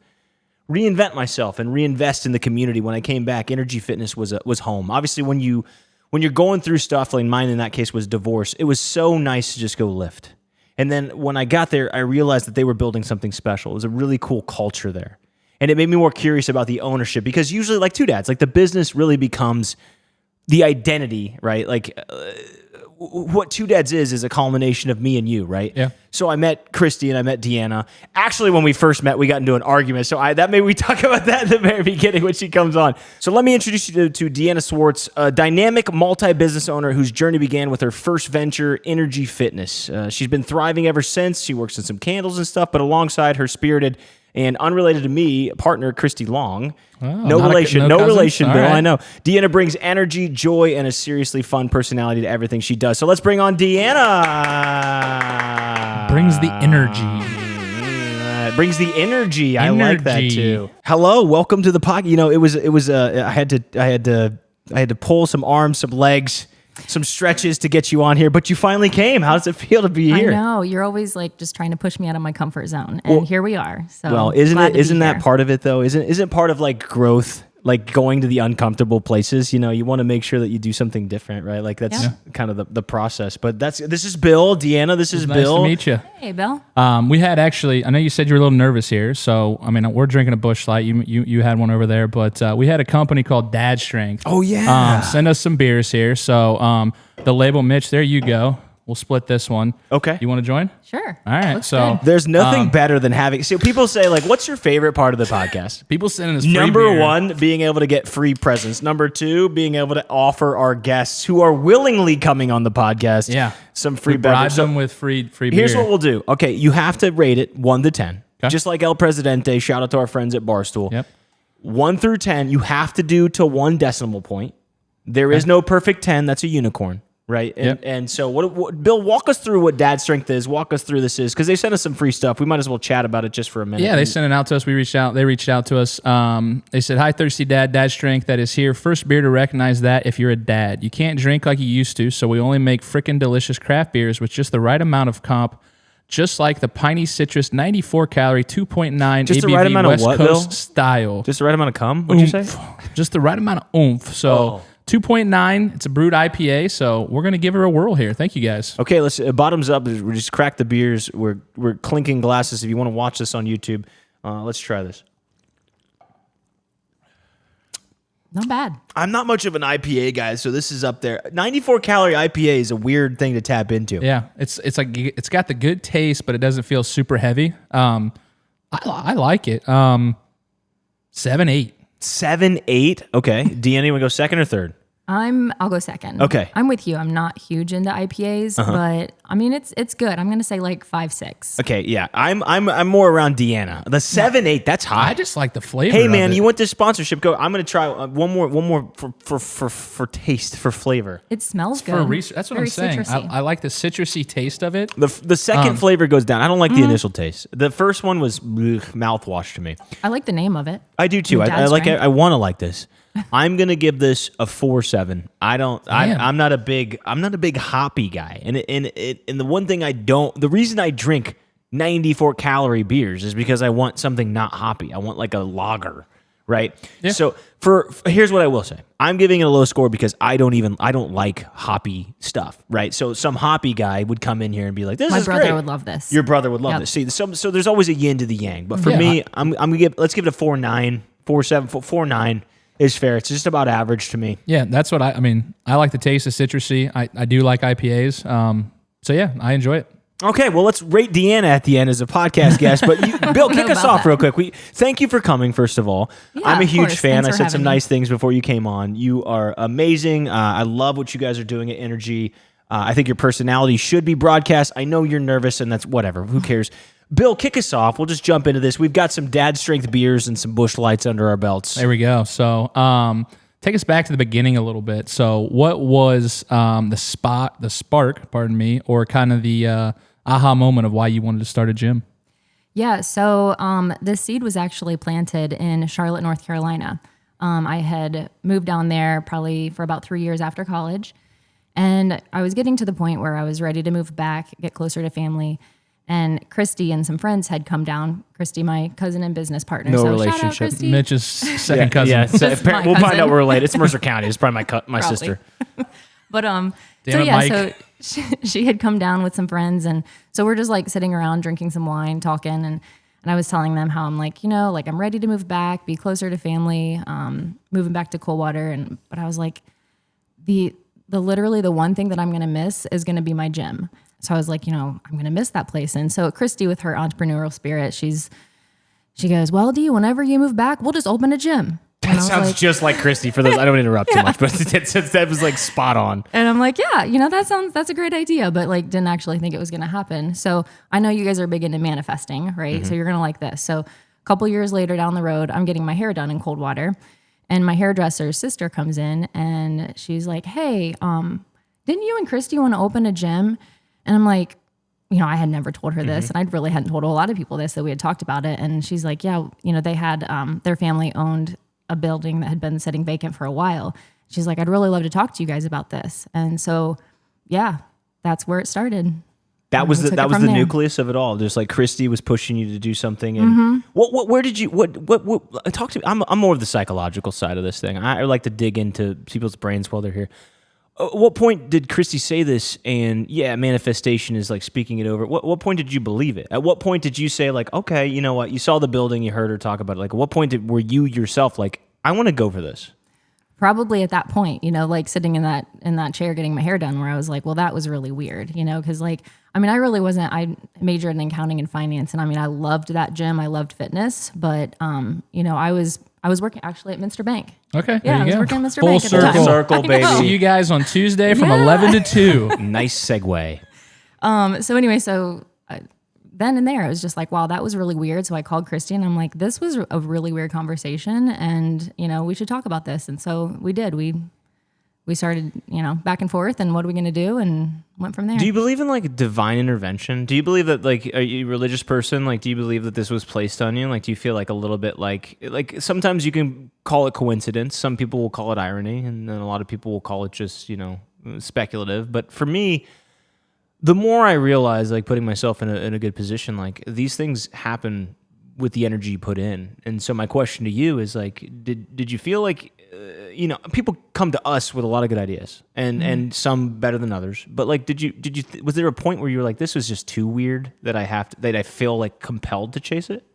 S1: reinvent myself and reinvest in the community. When I came back, Innergy Fitness was home. Obviously, when you're going through stuff, like mine in that case was divorce, it was so nice to just go lift. And then when I got there, I realized that they were building something special. It was a really cool culture there. And it made me more curious about the ownership because usually like TwoDads, like the business really becomes the identity, right? Like what TwoDads is a culmination of me and you, right?
S2: Yeah.
S1: So I met Christy and I met Deanna. Actually, when we first met, we got into an argument. So that made we talk about that at the very beginning when she comes on. So let me introduce you to Deanna Swartz, a dynamic multi-business owner whose journey began with her first venture, Innergy Fitness. She's been thriving ever since. She works in some candles and stuff, but alongside her spirited And unrelated to me, partner Christy Long.
S2: Oh,
S1: No relation,
S2: cousin?
S1: Bill.
S2: All right.
S1: I know. Deanna brings energy, joy, and a seriously fun personality to everything she does. So let's bring on Deanna.
S2: Brings the energy.
S1: Brings the energy. I like that
S2: Energy.
S1: too. Hello, welcome to the podcast. You know, it was. I had to pull some arms, some legs, some stretches to get you on here, but you finally came. How does it feel to be here?
S3: I know you're always like just trying to push me out of my comfort zone, and here we are. So
S1: Well, isn't
S3: glad
S1: it?
S3: to be
S1: Isn't that
S3: here.
S1: part of it though? Isn't part of like growth, like going to the uncomfortable places? You know, you want to make sure that you do something different, right? Like that's kind of the process. But this is Bill, Deanna. This is
S2: Nice
S1: Bill.
S2: to meet you.
S3: Hey, Bill.
S2: We had actually, I know you said you were a little nervous here, so I mean, we're drinking a Busch Light. You had one over there, but we had a company called Dad Strength.
S1: Oh yeah.
S2: Send us some beers here. So the label, Mitch, there you go. We'll split this one.
S1: Okay.
S2: You want to join?
S3: Sure.
S2: All right.
S3: Looks
S2: So
S3: good.
S1: There's nothing better than having. So people say like, "What's your favorite part of the podcast?"
S2: people sending us free
S1: Number
S2: beer.
S1: one, being able to get free presents. Number two, being able to offer our guests who are willingly coming on the podcast, some free
S2: We bribe
S1: beverage. So
S2: them with free beer.
S1: here's what we'll do. Okay, you have to rate it 1 to 10,
S2: Okay.
S1: just like El Presidente. Shout out to our friends at Barstool.
S2: Yep.
S1: 1 through 10, you have to do to 1 decimal point. There is no perfect 10. That's a unicorn. Right. And,
S2: Yep.
S1: and so what Bill, walk us through what Dad Strength is. Walk us through this is because they sent us some free stuff. We might as well chat about it just for a minute.
S2: Yeah, they sent it out to us. They reached out to us. They said, "Hi, Thirsty Dad Strength that is here. First beer to recognize that if you're a dad. You can't drink like you used to, so we only make frickin' delicious craft beers with just the right amount of comp, just like the Piney Citrus 94 calorie, 2.9
S1: Just the
S2: ABV
S1: right amount of
S2: West
S1: what,
S2: Coast
S1: Bill?
S2: style.
S1: Just the right amount of cum, would you say?
S2: Just the right amount of oomph. So 2.9, it's a brewed IPA, so we're going to give her a whirl here. Thank you, guys.
S1: Okay, let's bottoms up. We just crack the beers. We're clinking glasses. If you want to watch this on YouTube, let's try this.
S3: Not bad.
S1: I'm not much of an IPA guy, so this is up there. 94 calorie IPA is a weird thing to tap into.
S2: Yeah, it's like it's got the good taste, but it doesn't feel super heavy. I like it. 7-8.
S1: 7-8. Okay. Deanna, you want to go second or third?
S3: I'll go second.
S1: Okay.
S3: I'm with you. I'm not huge into IPAs, but I mean it's good. I'm gonna say like 5-6.
S1: Okay. Yeah. I'm more around Deanna. The 7-8. That's high.
S2: I just like the flavor.
S1: Hey
S2: of
S1: man,
S2: it.
S1: you want this sponsorship? Go. I'm gonna try one more for taste, for flavor.
S3: It smells good.
S2: for research. That's what
S3: Very
S2: I'm saying.
S3: citrusy.
S2: I like the citrusy taste of it.
S1: The second flavor goes down. I don't like the initial taste. The first one was mouthwash to me.
S3: I like the name of it.
S1: I do too.
S3: The
S1: I
S3: Dad
S1: like it.
S3: Strength.
S1: I want to like this. I'm gonna give this a 4.7. I'm not a big hoppy guy, and the one thing the reason I drink 94 calorie beers is because I want something not hoppy. I want like a lager, right?
S2: Yeah.
S1: So here's what I will say. I'm giving it a low score because I don't like hoppy stuff, right? So some hoppy guy would come in here and be like, "This
S3: My
S1: is
S3: brother
S1: great."
S3: would love this.
S1: Your brother would love
S3: Yep.
S1: this. See, so there's always a yin to the yang. But for
S2: Yeah.
S1: me, I'm gonna let's give it a 4.9, 4.7, 4.9 is fair. It's just about average to me.
S2: Yeah, that's what I mean. I like the taste of citrusy. I do like IPAs. So yeah, I enjoy it.
S1: Okay, well, let's rate Deanna at the end as a podcast guest. But Bill, kick us
S3: about
S1: off
S3: that.
S1: real quick. Thank you for coming, first of all.
S3: Yeah,
S1: I'm a
S3: of
S1: huge
S3: course.
S1: fan.
S3: Thanks
S1: I
S3: for
S1: said some
S3: having me.
S1: nice things before you came on. You are amazing. I love what you guys are doing at Energy. I think your personality should be broadcast. I know you're nervous, and that's whatever. Who cares? Bill, kick us off. We'll just jump into this. We've got some Dad Strength beers and some Busch Lights under our belts.
S2: There we go. So take us back to the beginning a little bit. So what was the spark, pardon me, or kind of the aha moment of why you wanted to start a gym?
S3: Yeah, so the seed was actually planted in Charlotte, North Carolina. I had moved down there probably for about 3 years after college, and I was getting to the point where I was ready to move back, get closer to family. And Christy and some friends had come down. Christy, my cousin and business partner.
S1: No
S3: so
S1: relationship.
S3: Shout out, Christy.
S2: Mitch's second cousin.
S1: Yeah, so
S3: Just my
S1: we'll find
S3: cousin.
S1: out we're related. It's Mercer County. It's probably my
S3: Probably.
S1: sister.
S3: But
S2: Damn
S3: so
S2: it,
S3: yeah,
S2: Mike.
S3: so she had come down with some friends, and so we're just like sitting around drinking some wine, talking, and I was telling them how I'm like, like I'm ready to move back, be closer to family, moving back to Coldwater, but I was like, the literally the one thing that I'm gonna miss is gonna be my gym. So I was like, I'm gonna miss that place. And so Christy, with her entrepreneurial spirit, she goes, well, Dee, whenever you move back, we'll just open a gym. And I
S1: That
S3: was
S1: sounds
S3: like,
S1: just like Christy. For those, I don't interrupt too much, but that was like spot on.
S3: And I'm like, yeah, that's a great idea, but like didn't actually think it was going to happen. So I know you guys are big into manifesting, right? So you're going to like this. So couple years later down the road, I'm getting my hair done in cold water, and my hairdresser's sister comes in and she's like, hey, didn't you and Christy want to open a gym? And I'm like, I had never told her this, and I really hadn't told a lot of people this, that we had talked about it. And she's like, yeah, they had, their family owned a building that had been sitting vacant for a while. She's like, I'd really love to talk to you guys about this. And so, yeah, that's where it started.
S1: That was the nucleus of it all. Just like Christy was pushing you to do something. And where did you, talk to me. I'm more of the psychological side of this thing. I like to dig into people's brains while they're here. At what point did Christy say this? And manifestation is like speaking it over. What point did you believe it? At what point did you say like, okay, you know what? You saw the building, you heard her talk about it. Like, at what point were you yourself like, I want to go for this?
S3: Probably at that point, like sitting in that chair getting my hair done, where I was like, well, that was really weird, because I really wasn't. I majored in accounting and finance, and I loved that gym. I loved fitness, but I was working actually at Minster Bank.
S2: Okay,
S3: yeah, I was working at Minster Bank.
S2: Full
S1: circle, baby.
S2: See you guys on Tuesday from 11 to 2.
S1: Nice segue.
S3: So anyway, then and there, I was just like, wow, that was really weird. So I called Christy and I'm like, this was a really weird conversation, and we should talk about this. And so we did. We started, back and forth, and what are we going to do, and went from there.
S1: Do you believe in like divine intervention? Do you believe that, like, are you a religious person? Like, do you believe that this was placed on you? Like, do you feel like a little bit like sometimes you can call it coincidence. Some people will call it irony, and then a lot of people will call it just, speculative. But for me, the more I realize, like, putting myself in a good position, like, these things happen with the energy you put in. And so my question to you is like, did you feel like, people come to us with a lot of good ideas, and some better than others. But like, was there a point where you were like, this was just too weird that I feel like compelled to chase it?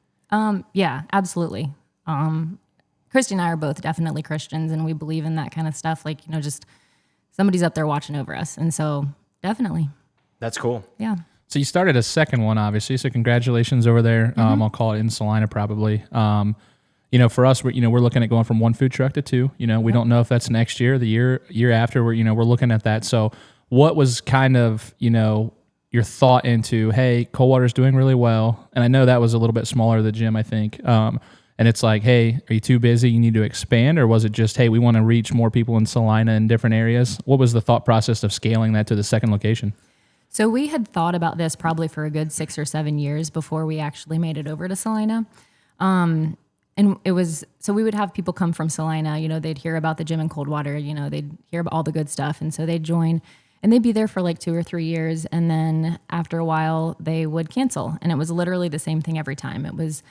S3: Yeah, absolutely. Christy and I are both definitely Christians, and we believe in that kind of stuff. Like, just somebody's up there watching over us. And so definitely.
S1: That's cool.
S3: Yeah.
S2: So you started a second one, obviously. So congratulations over there. I'll call it in Salina probably. For us, we're looking at going from one food truck to two. We don't know if that's next year, the year after. We're looking at that. So what was kind of your thought into, hey, Coldwater's doing really well, and I know that was a little bit smaller, the gym, I think. And it's like, hey, are you too busy? You need to expand, or was it just, hey, we want to reach more people in Salina in different areas? What was the thought process of scaling that to the second location?
S3: So we had thought about this probably for a good 6 or 7 years before we actually made it over to Salina. And it was, so we would have people come from Salina, they'd hear about the gym in Coldwater, they'd hear about all the good stuff. And so they'd join, and they'd be there for like 2 or 3 years. And then after a while they would cancel. And it was literally the same thing every time. It was,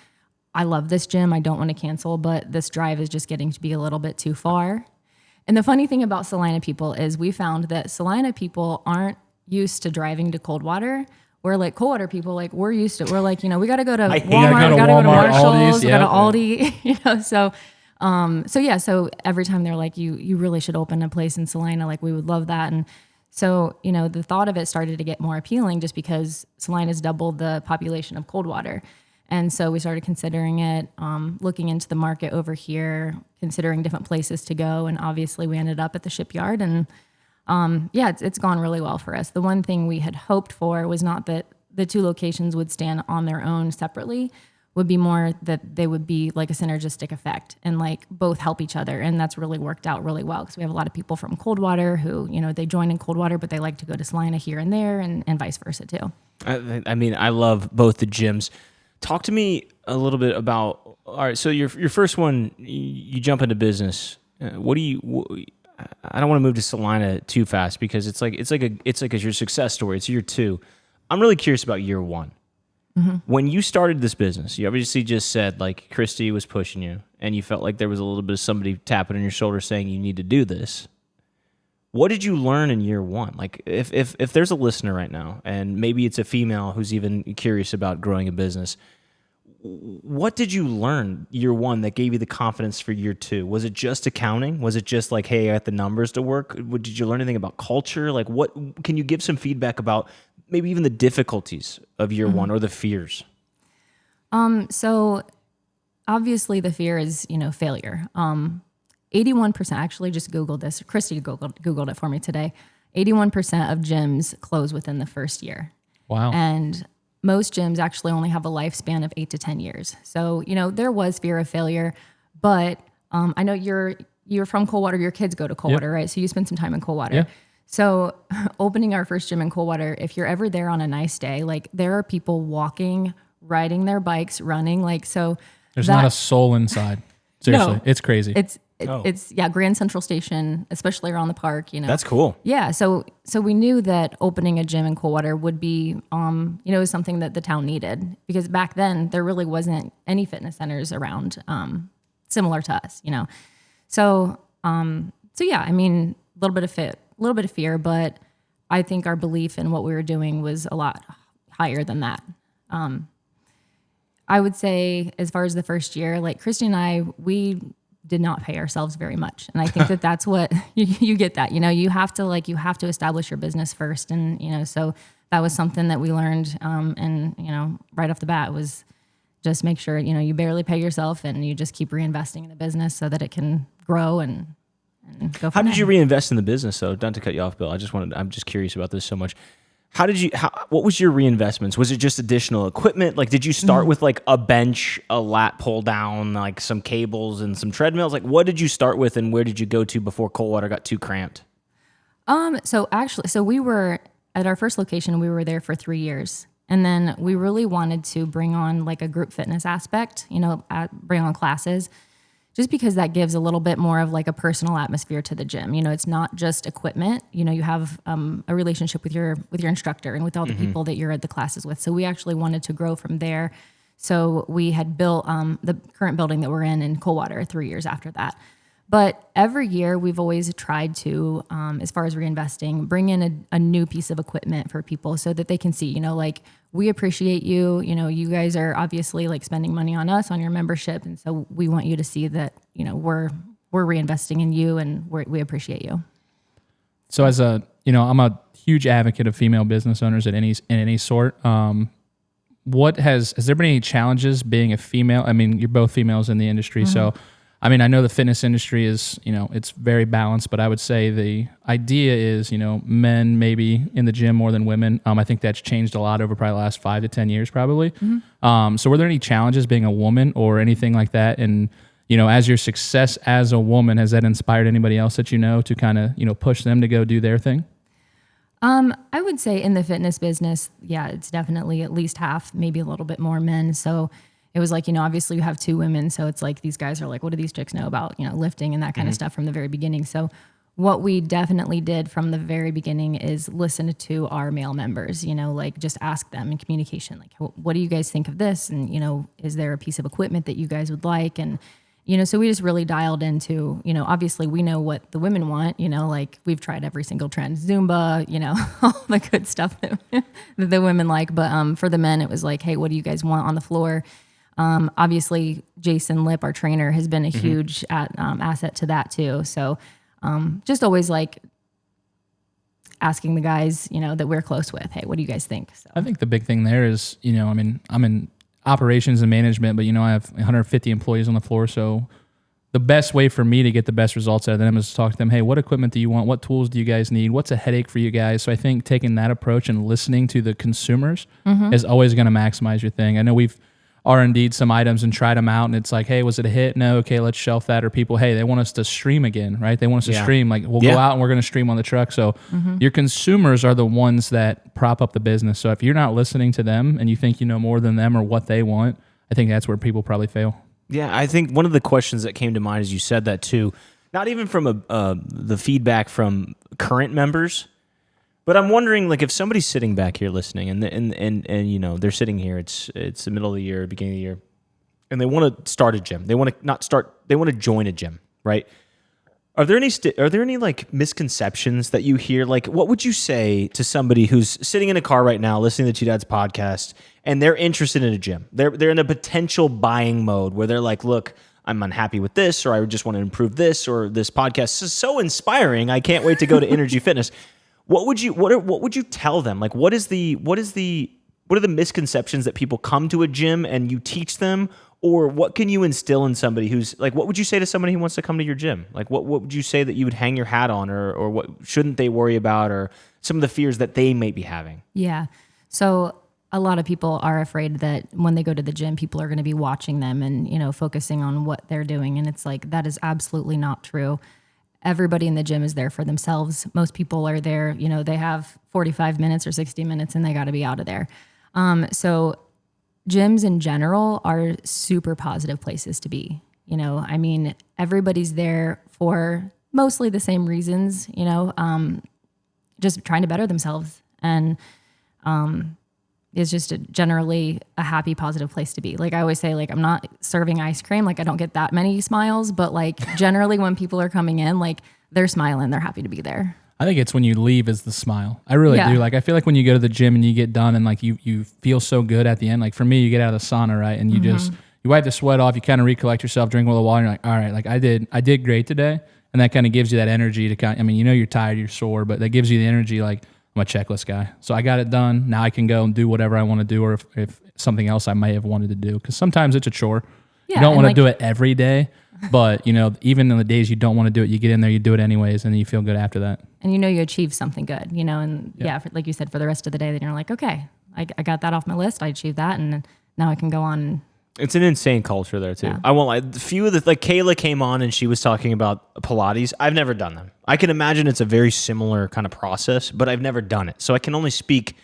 S3: I love this gym, I don't want to cancel, but this drive is just getting to be a little bit too far. And the funny thing about Salina people is we found that Salina people aren't used to driving to Coldwater. We're like Coldwater people, like we're used to it. We're like, we got to go to Walmart, we got to go to Marshalls, we got to Aldi, so every time they're like, you really should open a place in Salina, like we would love that. And so, the thought of it started to get more appealing just because Salina's doubled the population of Coldwater. And so we started considering it, looking into the market over here, considering different places to go. And obviously we ended up at the shipyard, and it's gone really well for us. The one thing we had hoped for was not that the two locations would stand on their own separately, would be more that they would be like a synergistic effect and like both help each other. And that's really worked out really well because we have a lot of people from Coldwater who, they join in Coldwater, but they like to go to Salina here and there, and vice versa too.
S1: I love both the gyms. Talk to me a little bit about, all right, so your first one, you jump into business. I don't want to move to Salina too fast because it's like your success story. It's year 2. I'm really curious about year 1. Mm-hmm. When you started this business, you obviously just said like Christy was pushing you, and you felt like there was a little bit of somebody tapping on your shoulder saying you need to do this. What did you learn in year 1? Like if there's a listener right now, and maybe it's a female who's even curious about growing a business, what did you learn year 1 that gave you the confidence for year 2? Was it just accounting? Was it just like, hey, I got the numbers to work? Did you learn anything about culture? Like, what can you give some feedback about maybe even the difficulties of year 1 or the fears?
S3: So obviously the fear is, failure. 81%, actually just Googled this. Christy Googled it for me today. 81% of gyms close within the first year.
S2: Wow.
S3: And most gyms actually only have a lifespan of 8 to 10 years. So, there was fear of failure, but I know you're from Coldwater, your kids go to Coldwater, right? So you spend some time in Coldwater.
S2: Yeah.
S3: So opening our first gym in Coldwater, if you're ever there on a nice day, like there are people walking, riding their bikes, running, like, so
S2: there's not a soul inside. Seriously.
S3: No.
S2: It's crazy.
S3: It's Grand Central Station, especially around the park,
S1: That's cool.
S3: Yeah. So we knew that opening a gym in Coldwater would be, was something that the town needed, because back then there really wasn't any fitness centers around, similar to us, So yeah, I mean, a little bit of fear, but I think our belief in what we were doing was a lot higher than that. I would say as far as the first year, like Christy and I, we did not pay ourselves very much. And I think that that's what you get that, you have to establish your business first. And, so that was something that we learned. And, right off the bat was just make sure, you barely pay yourself and you just keep reinvesting in the business so that it can grow and go from
S1: How did
S3: there.
S1: you reinvest in the business though? Not to cut you off, Bill. I'm just curious about this so much. What was your reinvestments? Was it just additional equipment? Like, did you start with like a bench, a lat pull down, like some cables and some treadmills? Like, what did you start with and where did you go to before Coldwater got too cramped?
S3: So we were at our first location, we were there for 3 years. And then we really wanted to bring on like a group fitness aspect, bring on classes, just because that gives a little bit more of like a personal atmosphere to the gym. It's not just equipment. You have a relationship with your instructor and with all the people that you're at the classes with. So we actually wanted to grow from there. So we had built the current building that we're in Coldwater 3 years after that. But every year we've always tried to, as far as reinvesting, bring in a new piece of equipment for people so that they can see, like, we appreciate you. You guys are obviously like spending money on us, on your membership. And so we want you to see that, we're reinvesting in you and we appreciate you.
S2: So as I'm a huge advocate of female business owners in any sort. Has there been any challenges being a female? I mean, you're both females in the industry. So, I mean, I know the fitness industry is, it's very balanced, but I would say the idea is, men maybe in the gym more than women. I think that's changed a lot over probably the last 5 to 10 years, probably. So were there any challenges being a woman or anything like that? And, as your success as a woman, has that inspired anybody else that to kind of, push them to go do their thing?
S3: I would say in the fitness business, yeah, it's definitely at least half, maybe a little bit more men. So it was like, obviously you have 2 women. So it's like, these guys are like, what do these chicks know about, lifting and that kind of stuff from the very beginning. So what we definitely did from the very beginning is listen to our male members, like just ask them in communication, like, what do you guys think of this? And, is there a piece of equipment that you guys would like? And, so we just really dialed into, obviously we know what the women want, like we've tried every single trend, Zumba, all the good stuff that the women like. But for the men, it was like, hey, what do you guys want on the floor? Obviously, Jason Lip, our trainer, has been a huge asset to that too. So just always like asking the guys, that we're close with, hey, what do you guys think? So
S2: I think the big thing there is, I mean, I'm in operations and management, but I have 150 employees on the floor. So the best way for me to get the best results out of them is to talk to them. Hey, what equipment do you want? What tools do you guys need? What's a headache for you guys? So I think taking that approach and listening to the consumers is always going to maximize your thing. I know we've R&D'd some items and tried them out, and it's like, hey, was it a hit? No, okay, let's shelf that. Or people, hey, they want us to stream again, right? They want us to stream. Like, we'll go out and we're going to stream on the truck. So your consumers are the ones that prop up the business. So if you're not listening to them and you think you know more than them or what they want, I think that's where people probably fail.
S1: Yeah, I think one of the questions that came to mind as you said that too, not even from the feedback from current members, but I'm wondering, like, if somebody's sitting back here listening, and they're sitting here, it's the middle of the year, beginning of the year, and they want to start a gym. They want to join a gym, right? Are there any like misconceptions that you hear? Like, what would you say to somebody who's sitting in a car right now, listening to TwoDads podcast, and they're interested in a gym? They're in a potential buying mode where they're like, look, I'm unhappy with this, or I just want to improve this, or this podcast is so inspiring, I can't wait to go to Innergy Fitness. What would you tell them? Like, what are the misconceptions that people come to a gym and you teach them, or what can you instill in somebody who's like, what would you say to somebody who wants to come to your gym? Like, what would you say that you would hang your hat on, or what shouldn't they worry about, or some of the fears that they may be having?
S3: Yeah. So a lot of people are afraid that when they go to the gym, people are going to be watching them and, focusing on what they're doing. And it's like, that is absolutely not true. Everybody in the gym is there for themselves. Most people are there, they have 45 minutes or 60 minutes and they got to be out of there. So gyms in general are super positive places to be. Everybody's there for mostly the same reasons, just trying to better themselves. And, is just generally a happy, positive place to be. Like I always say, like, I'm not serving ice cream. Like I don't get that many smiles, but like generally when people are coming in, like they're smiling, they're happy to be there.
S2: I think it's when you leave is the smile. I really do. Like I feel like when you go to the gym and you get done and like you feel so good at the end. Like for me, you get out of the sauna, right? And you just, you wipe the sweat off, you kind of recollect yourself, drink a little water, and you're like, all right, like I did great today. And that kind of gives you that energy to kind of, you're tired, you're sore, but that gives you the energy like, I'm a checklist guy. So I got it done. Now I can go and do whatever I want to do, or if something else I may have wanted to do. Because sometimes it's a chore. Yeah, you don't want to do it every day, but even in the days you don't want to do it, you get in there, you do it anyways, and then you feel good after that.
S3: And you achieve something good, and like you said, for the rest of the day, then you're like, okay, I got that off my list. I achieved that, and now I can go on.
S1: It's an insane culture there too. Yeah. I won't lie. A few of like Kayla came on and she was talking about Pilates. I've never done them. I can imagine it's a very similar kind of process, but I've never done it. So I can only speak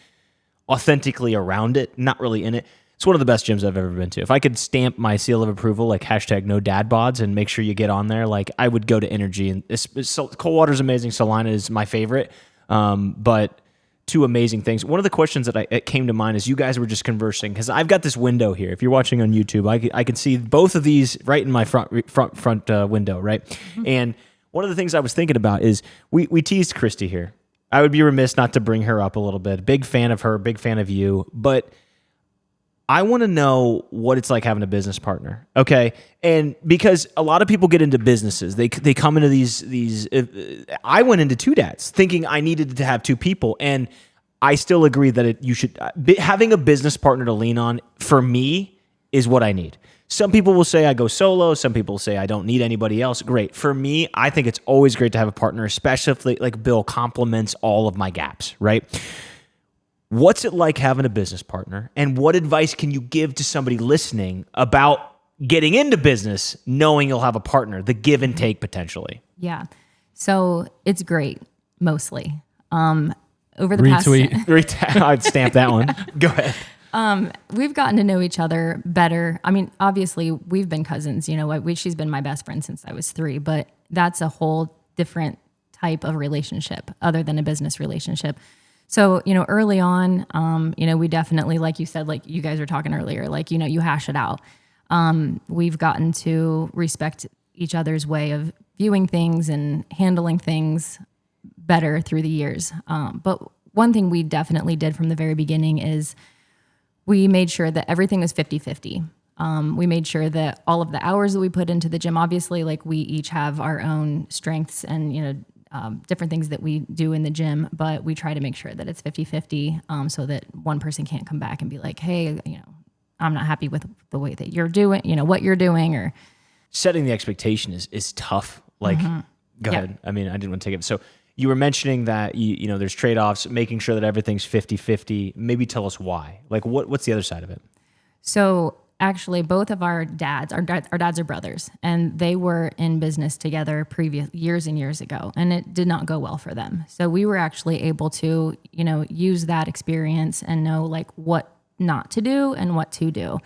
S1: authentically around it, not really in it. It's one of the best gyms I've ever been to. If I could stamp my seal of approval, like #NoDadBods, and make sure you get on there, like I would go to Innergy. And Coldwater's amazing. Salina is my favorite. But two amazing things. One of the questions that it came to mind is you guys were just conversing, because I've got this window here. If you're watching on YouTube, I can see both of these right in my front window, right? Mm-hmm. And one of the things I was thinking about is we teased Christy here. I would be remiss not to bring her up a little bit. Big fan of her, big fan of you, but I want to know what it's like having a business partner, okay? And because a lot of people get into businesses, they come into these. I went into TwoDads thinking I needed to have two people, and I still agree that you should having a business partner to lean on for me is what I need. Some people will say I go solo. Some people say I don't need anybody else. Great. For me, I think it's always great to have a partner, especially if like Bill complements all of my gaps, right? What's it like having a business partner, and what advice can you give to somebody listening about getting into business, knowing you'll have a partner, the give and take potentially?
S3: Yeah. So it's great, mostly. Over the
S1: Retweet. I'd stamp that one. Go ahead.
S3: We've gotten to know each other better. Obviously, we've been cousins. She's been my best friend since I was 3, but that's a whole different type of relationship other than a business relationship. So, early on, we definitely, like you said, like you guys were talking earlier, like, you hash it out. We've gotten to respect each other's way of viewing things and handling things better through the years. But one thing we definitely did from the very beginning is we made sure that everything was 50-50. We made sure that all of the hours that we put into the gym, obviously, like we each have our own strengths and, different things that we do in the gym, but we try to make sure that it's 50-50 so that one person can't come back and be like, hey, I'm not happy with the way that you're doing, what you're doing. Or
S1: setting the expectation is tough. Like, go ahead. I didn't want to take it. So you were mentioning that, there's trade-offs, making sure that everything's 50-50. Maybe tell us why. Like, what's the other side of it?
S3: So actually, both of our dads are brothers, and they were in business together previous years and years ago, and it did not go well for them. So we were actually able to, use that experience and know like what not to do and what to do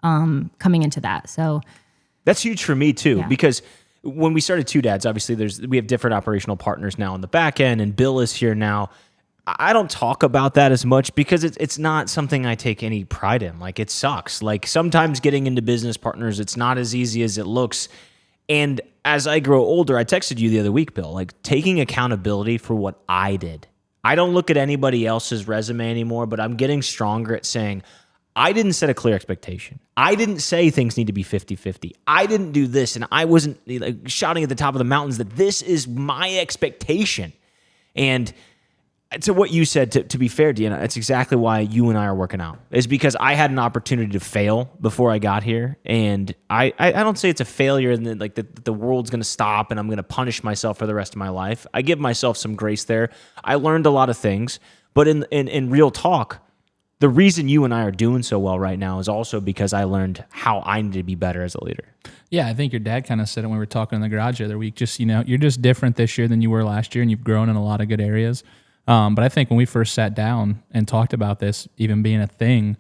S3: coming into that. So
S1: that's huge for me too, because when we started TwoDads, obviously we have different operational partners now on the back end, and Bill is here now. I don't talk about that as much because it's not something I take any pride in. Like, it sucks. Like, sometimes getting into business partners, it's not as easy as it looks. And as I grow older, I texted you the other week, Bill, like taking accountability for what I did. I don't look at anybody else's resume anymore, but I'm getting stronger at saying, I didn't set a clear expectation. I didn't say things need to be 50-50. I didn't do this, and I wasn't like shouting at the top of the mountains that this is my expectation. And to what you said, to be fair, Deanna, that's exactly why you and I are working out. Is because I had an opportunity to fail before I got here, and I don't say it's a failure and then like the world's going to stop and I'm going to punish myself for the rest of my life. I give myself some grace there. I learned a lot of things, but in real talk, the reason you and I are doing so well right now is also because I learned how I need to be better as a leader.
S2: Yeah, I think your dad kind of said it when we were talking in the garage the other week. Just, you're just different this year than you were last year, and you've grown in a lot of good areas. But I think when we first sat down and talked about this even being a thing,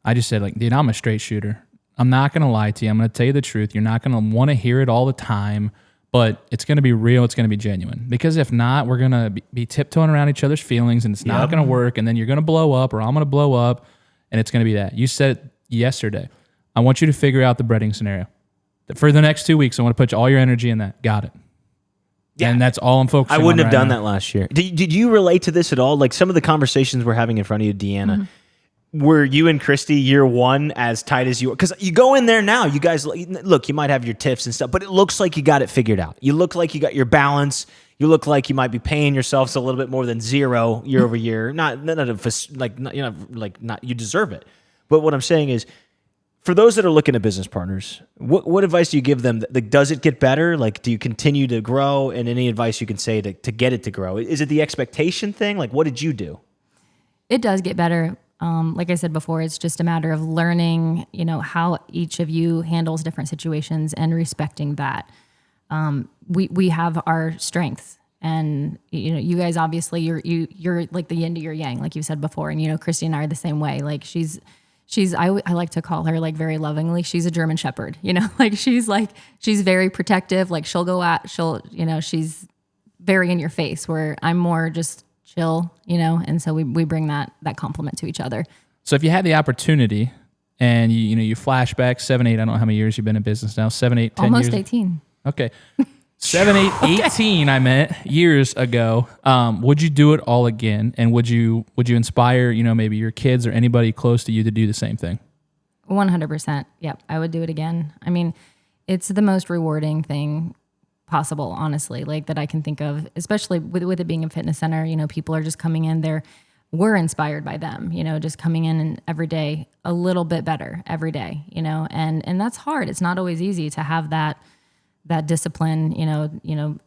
S2: I just said, like, dude, I'm a straight shooter. I'm not going to lie to you. I'm going to tell you the truth. You're not going to want to hear it all the time, but it's going to be real. It's going to be genuine. Because if not, we're going to be tiptoeing around each other's feelings, and it's not going to work, and then you're going to blow up, or I'm going to blow up, and it's going to be that. You said it yesterday. I want you to figure out the breading scenario. For the next 2 weeks, I want to put all your energy in that. Got it. Yeah. And that's all I'm focusing on.
S1: I wouldn't have done
S2: now.
S1: that last year. Did you relate to this at all? Like some of the conversations we're having in front of you, Deanna, were you and Christy year one as tight as you were? Because you go in there now, you guys, look, you might have your tiffs and stuff, but it looks like you got it figured out. You look like you got your balance. You look like you might be paying yourselves a little bit more than zero year over year. Not you deserve it. But what I'm saying is, for those that are looking at business partners, what advice do you give them? Like, does it get better? Like, do you continue to grow? And any advice you can say to get it to grow? Is it the expectation thing? Like, what did you do? It
S3: does get better. Like I said before, it's just a matter of learning, how each of you handles different situations and respecting that. We have our strengths, and you guys obviously you're like the yin to your yang, like you said before, and Christy and I are the same way. Like she's I like to call her, like, very lovingly, she's a German Shepherd, like she's very protective. Like she's very in your face, where I'm more just chill, and so we bring that compliment to each other.
S2: So if you had the opportunity and you flashback 7, 8, I don't know how many years you've been in business now, 7, 8, 10
S3: almost
S2: years.
S3: 18.
S2: Okay. 7, 8, 18, I meant, years ago. Would you do it all again? And would you inspire, maybe your kids or anybody close to you to do the same thing?
S3: 100%. Yep. I would do it again. I mean, it's the most rewarding thing possible, honestly, like that I can think of, especially with it being a fitness center. People are just coming in we're inspired by them, just coming in and every day a little bit better every day, and that's hard. It's not always easy to have that discipline.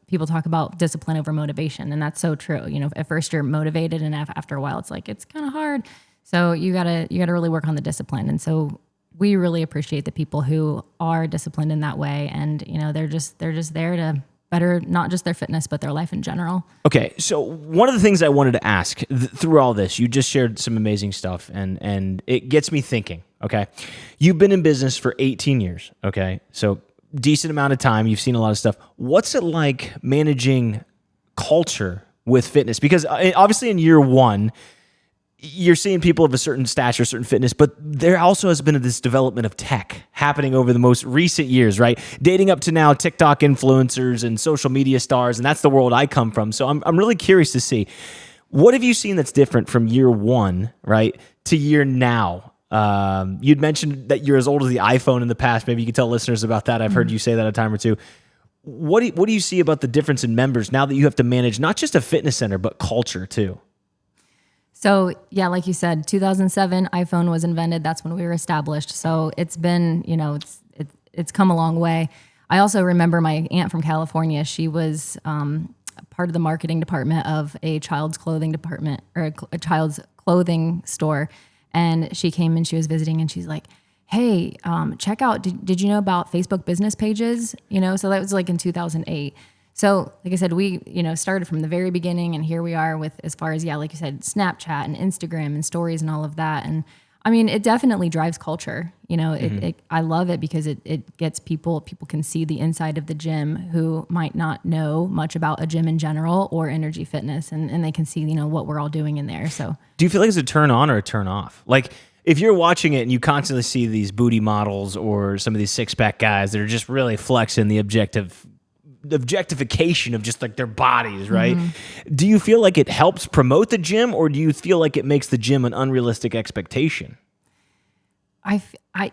S3: People talk about discipline over motivation, and that's so true. At first you're motivated, and after a while it's kind of hard. So you gotta really work on the discipline. And so we really appreciate the people who are disciplined in that way, and they're just there to better not just their fitness but their life in general.
S1: Okay, so one of the things I wanted to ask through all this, you just shared some amazing stuff, and it gets me thinking. Okay, you've been in business for 18 years. Okay, so decent amount of time. You've seen a lot of stuff. What's it like managing culture with fitness? Because obviously in year one, you're seeing people of a certain stature, certain fitness, but there also has been this development of tech happening over the most recent years, right? Dating up to now TikTok influencers and social media stars, and that's the world I come from. So I'm really curious to see, what have you seen that's different from year one, right, to year now? You'd mentioned that you're as old as the iPhone in the past. Maybe you could tell listeners about that. I've heard you say that a time or two. What do you see about the difference in members now that you have to manage not just a fitness center, but culture too?
S3: So yeah, like you said, 2007 iPhone was invented. That's when we were established. So it's been, it's come a long way. I also remember my aunt from California. She was part of the marketing department of a child's clothing department, or a child's clothing store. And she came and she was visiting, and she's like, hey, check out, did you know about Facebook business pages? So that was like in 2008. So like I said, we, started from the very beginning, and here we are with, as far as, like you said, Snapchat and Instagram and stories and all of that. And I mean, it definitely drives culture. I love it because it gets people can see the inside of the gym who might not know much about a gym in general or Innergy Fitness, and they can see, what we're all doing in there. So
S1: do you feel like it's a turn on or a turn off? Like, if you're watching it and you constantly see these booty models or some of these six-pack guys that are just really flexing the objectification of just like their bodies, right? Mm-hmm. Do you feel like it helps promote the gym, or do you feel like it makes the gym an unrealistic expectation?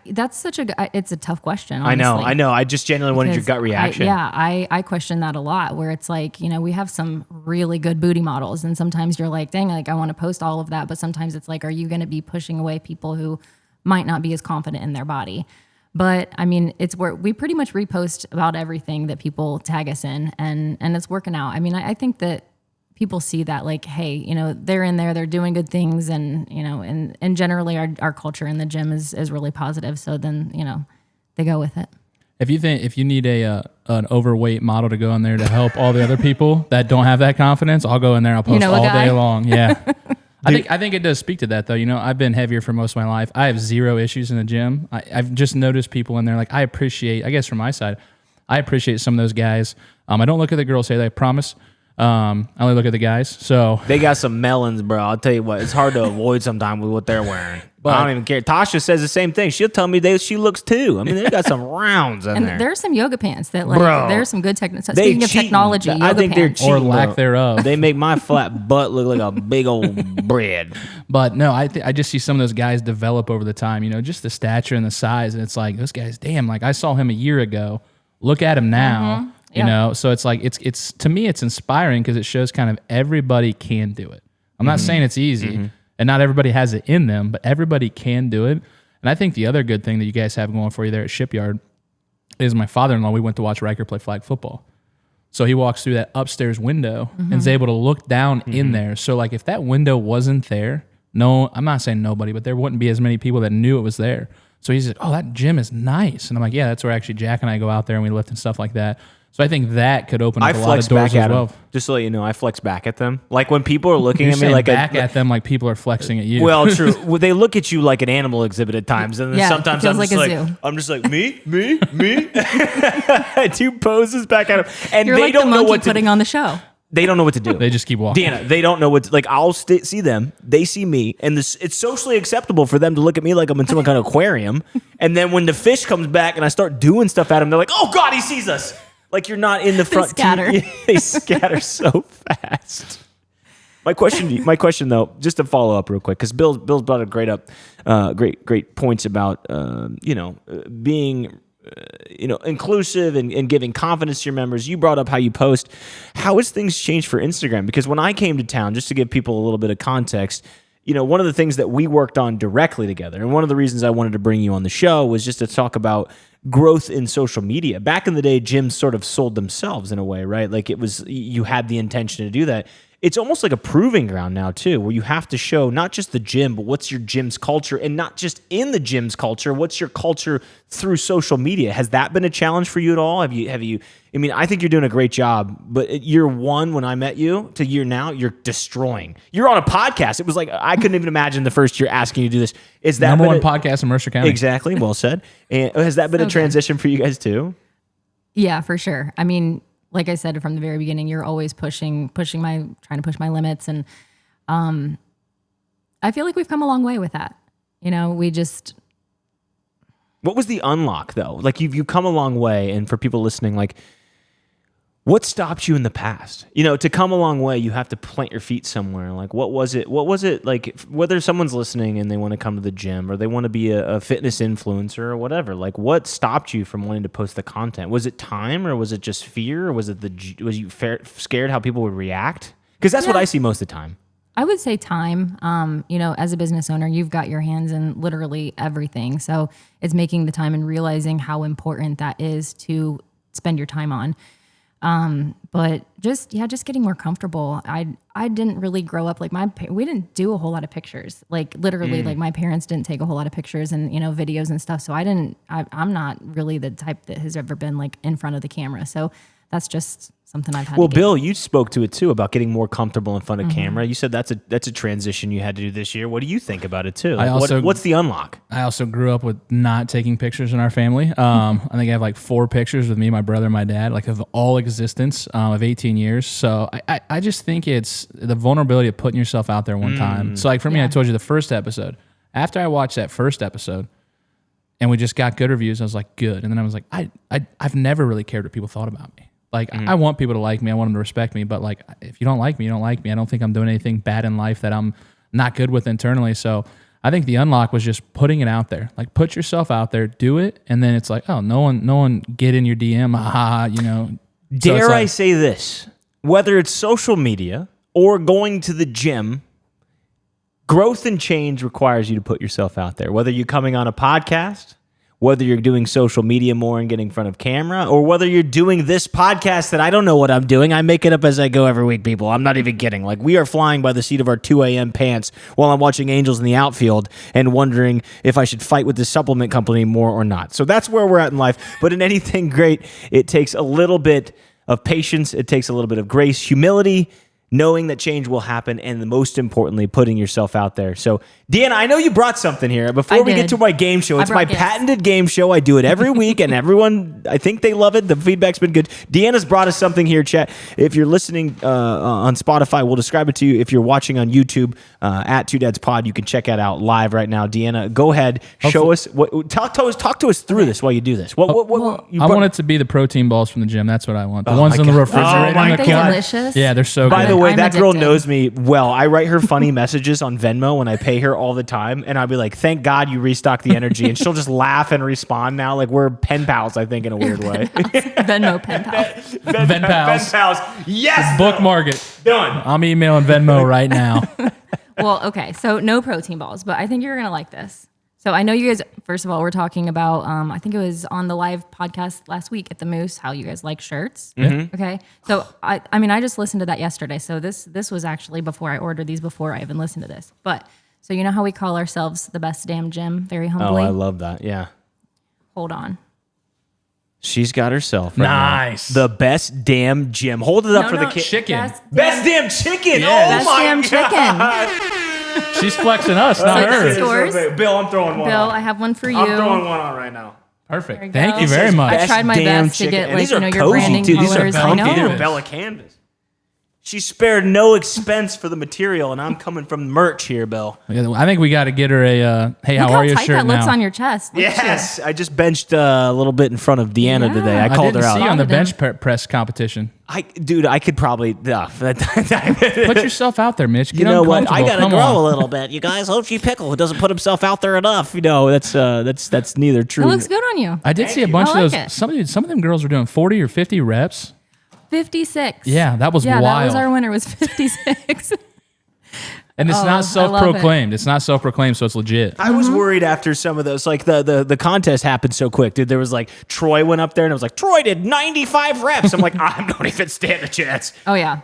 S3: That's it's a tough question. Honestly.
S1: I know. I just genuinely wanted your gut reaction.
S3: I question that a lot, where it's like, we have some really good booty models, and sometimes you're like, dang, like I want to post all of that. But sometimes it's like, are you going to be pushing away people who might not be as confident in their body? But I mean, it's where we pretty much repost about everything that people tag us in, and it's working out. I mean, I think that people see that, like, hey, you know, they're in there, they're doing good things, and you know, and generally our culture in the gym is really positive. So then, you know, they go with it.
S2: If you need an overweight model to go in there to help all the other people that don't have that confidence, I'll go in there. I'll post all day long. Yeah. I think it does speak to that though. You know, I've been heavier for most of my life. I have zero issues in the gym. I've just noticed people in there, like, I appreciate, I guess from my side, I appreciate some of those guys. I don't look at the girls, say that, I promise. I only look at the guys. So
S1: they got some melons, bro. I'll tell you what, it's hard to avoid sometimes with what they're wearing. But I don't even care. Tasha says the same thing. She'll tell me she looks too. I mean, they got some rounds in there.
S3: And there's some yoga pants that, like, there's some good technology.
S1: They
S3: Speaking of
S1: cheating.
S3: technology, yoga
S1: I think they're
S3: pants.
S1: cheating,
S2: or lack thereof.
S1: They make my flat butt look like a big old bread.
S2: But no, I just see some of those guys develop over the time, you know, just the stature and the size. And it's like, those guys, damn, like I saw him a year ago. Look at him now, you know? So it's like, it's to me, it's inspiring because it shows kind of everybody can do it. I'm not saying it's easy and not everybody has it in them, but everybody can do it. And I think the other good thing that you guys have going for you there at Shipyard is my father-in-law, we went to watch Riker play flag football. So he walks through that upstairs window and is able to look down in there. So like if that window wasn't there, no, I'm not saying nobody, but there wouldn't be as many people that knew it was there. So he's like, oh, that gym is nice. And I'm like, yeah, that's where actually Jack and I go out there and we lift and stuff like that. So I think that could open up a lot of doors as well.
S1: Just to let you know, I flex back at them. Like when people are looking
S2: You're
S1: at me like
S2: back at them like people are flexing at you.
S1: Well, true. Well, they look at you like an animal exhibit at times, and then sometimes I'm just like, me. I do poses back at them, and
S3: You're
S1: they
S3: like
S1: don't
S3: the
S1: know
S3: monkey
S1: what to
S3: putting on the show.
S1: They don't know what to do.
S2: They just keep walking.
S1: Deanna, they don't know what like I'll see them, they see me, and it's socially acceptable for them to look at me like I'm in some kind of aquarium. And then when the fish comes back and I start doing stuff at them, they're like, "Oh God, he sees us!" Like you're not in the front.
S3: They scatter.
S1: They scatter so fast. My question though, just to follow up real quick, because Bill's brought up great points about being inclusive and giving confidence to your members. You brought up how you post. How has things changed for Instagram? Because when I came to town, just to give people a little bit of context, one of the things that we worked on directly together, and one of the reasons I wanted to bring you on the show was just to talk about growth in social media. Back in the day, gyms sort of sold themselves in a way, right? Like you had the intention to do that. It's almost like a proving ground now too, where you have to show not just the gym, but what's your gym's culture, and not just in the gym's culture, what's your culture through social media. Has that been a challenge for you at all? Have you? I mean, I think you're doing a great job, but at year one, when I met you to year now, you're destroying. You're on a podcast. It was like, I couldn't even imagine the first year asking you to do this. Is that
S2: number one podcast in Mercer County?
S1: Exactly. Well said. And has that been a transition for you guys too?
S3: Yeah, for sure. I mean, like I said from the very beginning, you're always trying to push my limits, and I feel like we've come a long way with that.
S1: What was the unlock though? Like you've come a long way, and for people listening, like what stopped you in the past? To come a long way, you have to plant your feet somewhere. Like what was it? What was it like? Whether someone's listening and they want to come to the gym, or they want to be a fitness influencer or whatever, like what stopped you from wanting to post the content? Was it time, or was it just fear, or was you scared how people would react? Because that's what I see most of the time.
S3: I would say time. As a business owner, you've got your hands in literally everything. So it's making the time and realizing how important that is to spend your time on. But just getting more comfortable. I didn't really grow up like we didn't do a whole lot of pictures. Like literally, like my parents didn't take a whole lot of pictures and videos and stuff. So I'm not really the type that has ever been like in front of the camera. So that's just something I've had.
S1: Well, Bill, you spoke to it too about getting more comfortable in front of camera. You said that's a transition you had to do this year. What do you think about it too? Like, what's the unlock?
S2: I also grew up with not taking pictures in our family. I think I have like 4 pictures with me, my brother, and my dad, like of all existence of 18 years. So I just think it's the vulnerability of putting yourself out there one time. So like for me, I told you the first episode. After I watched that first episode and we just got good reviews, I was like, good. And then I was like, I've never really cared what people thought about me. Like, I want people to like me. I want them to respect me. But, like, if you don't like me, you don't like me. I don't think I'm doing anything bad in life that I'm not good with internally. So I think the unlock was just putting it out there. Like, put yourself out there, do it. And then it's like, oh, no one get in your DM.
S1: Dare I say this? Whether it's social media or going to the gym, growth and change requires you to put yourself out there. Whether you're coming on a podcast, whether you're doing social media more and getting in front of camera, or whether you're doing this podcast that I don't know what I'm doing. I make it up as I go every week, people. I'm not even kidding. Like, we are flying by the seat of our 2 a.m. pants while I'm watching Angels in the outfield and wondering if I should fight with this supplement company more or not. So that's where we're at in life. But in anything great, it takes a little bit of patience. It takes a little bit of grace, humility, knowing that change will happen, and most importantly, putting yourself out there. So, Deanna, I know you brought something here. Before we get to my game show, it's my patented game show. I do it every week, and everyone, I think they love it. The feedback's been good. Deanna's brought us something here, chat. If you're listening on Spotify, we'll describe it to you. If you're watching on YouTube at TwoDads Pod, you can check it out live right now. Deanna, go ahead, show us. Talk to us through this while you do this. I
S2: want it to be the protein balls from the gym. That's what I want. The ones in the refrigerator.
S3: Aren't they delicious?
S2: Yeah, they're so good.
S1: By the way,
S3: I'm
S1: that girl
S3: addicted.
S1: knows me well. I write her funny messages on Venmo when I pay her all the time, and I'll be like, "Thank God you restocked the energy," and she'll just laugh and respond now. Like, we're pen pals, I think, in a weird way.
S3: Venmo pen pal.
S2: Ven pals.
S1: Pen pals. Yes.
S2: Bookmark it.
S1: Done.
S2: I'm emailing Venmo right now.
S3: Well, okay, so no protein balls, but I think you're gonna like this. So I know you guys. First of all, we're talking about. I think it was on the live podcast last week at the Moose. How you guys like shirts? Mm-hmm. Okay, so I mean, I just listened to that yesterday. So this was actually before I ordered these. Before I even listened to this, but so you know how we call ourselves the best damn gym, very humbly.
S1: Oh, I love that. Yeah.
S3: Hold on.
S1: She's got herself. Right
S2: Nice.
S1: now. The best damn gym. Hold it up for the kid.
S2: Chicken.
S1: Best damn chicken.
S2: Yes.
S1: Oh
S3: Best
S1: my
S3: damn
S1: God.
S3: chicken.
S2: She's flexing us, not
S3: So
S2: her.
S3: this is yours.
S1: Bill, I'm throwing one
S3: Bill,
S1: on.
S3: I have one for you.
S1: I'm throwing one on right now.
S2: Perfect.
S3: There you
S2: Thank
S3: go.
S2: you very much.
S3: I tried my
S1: damn
S3: best to
S1: chicken.
S3: get
S1: And
S3: like
S1: these are
S3: your
S1: cozy,
S3: branding
S1: too. These are
S3: colors. I
S1: comfy.
S3: know.
S1: They're Bella canvas. She spared no expense for the material, and I'm coming from merch here, Bill.
S2: I think we got to get her a hey,
S3: Look
S2: how are you
S3: tight
S2: shirt
S3: that looks
S2: now.
S3: on your chest. Look at you.
S1: Yes, I just benched a little bit in front of Deanna
S3: Yeah.
S1: today. I
S2: I
S1: called her
S2: didn't see you
S1: out.
S2: on the
S3: Positive.
S2: bench press competition.
S1: Dude, I could probably.
S2: Put yourself out there, Mitch. Get
S1: You know what? I
S2: uncomfortable.
S1: gotta
S2: Come
S1: grow
S2: on.
S1: a little bit, you guys. Ochi Pickle, who doesn't put himself out there enough. You know, that's neither true.
S3: It looks good on you.
S2: I did see a bunch of
S3: I like
S2: those.
S3: it.
S2: Some of them girls were doing 40 or 50 reps.
S3: 56.
S2: Yeah, that was
S3: that
S2: wild.
S3: was our winner. Was 56.
S2: And it's
S3: Oh, I
S2: not
S3: love
S2: self-proclaimed. It's not self-proclaimed, so it's legit.
S1: I was worried after some of those, like the contest happened so quick, dude. There was like Troy went up there and it was like Troy did 95 reps. I'm like, I don't even stand a chance.
S3: Oh yeah.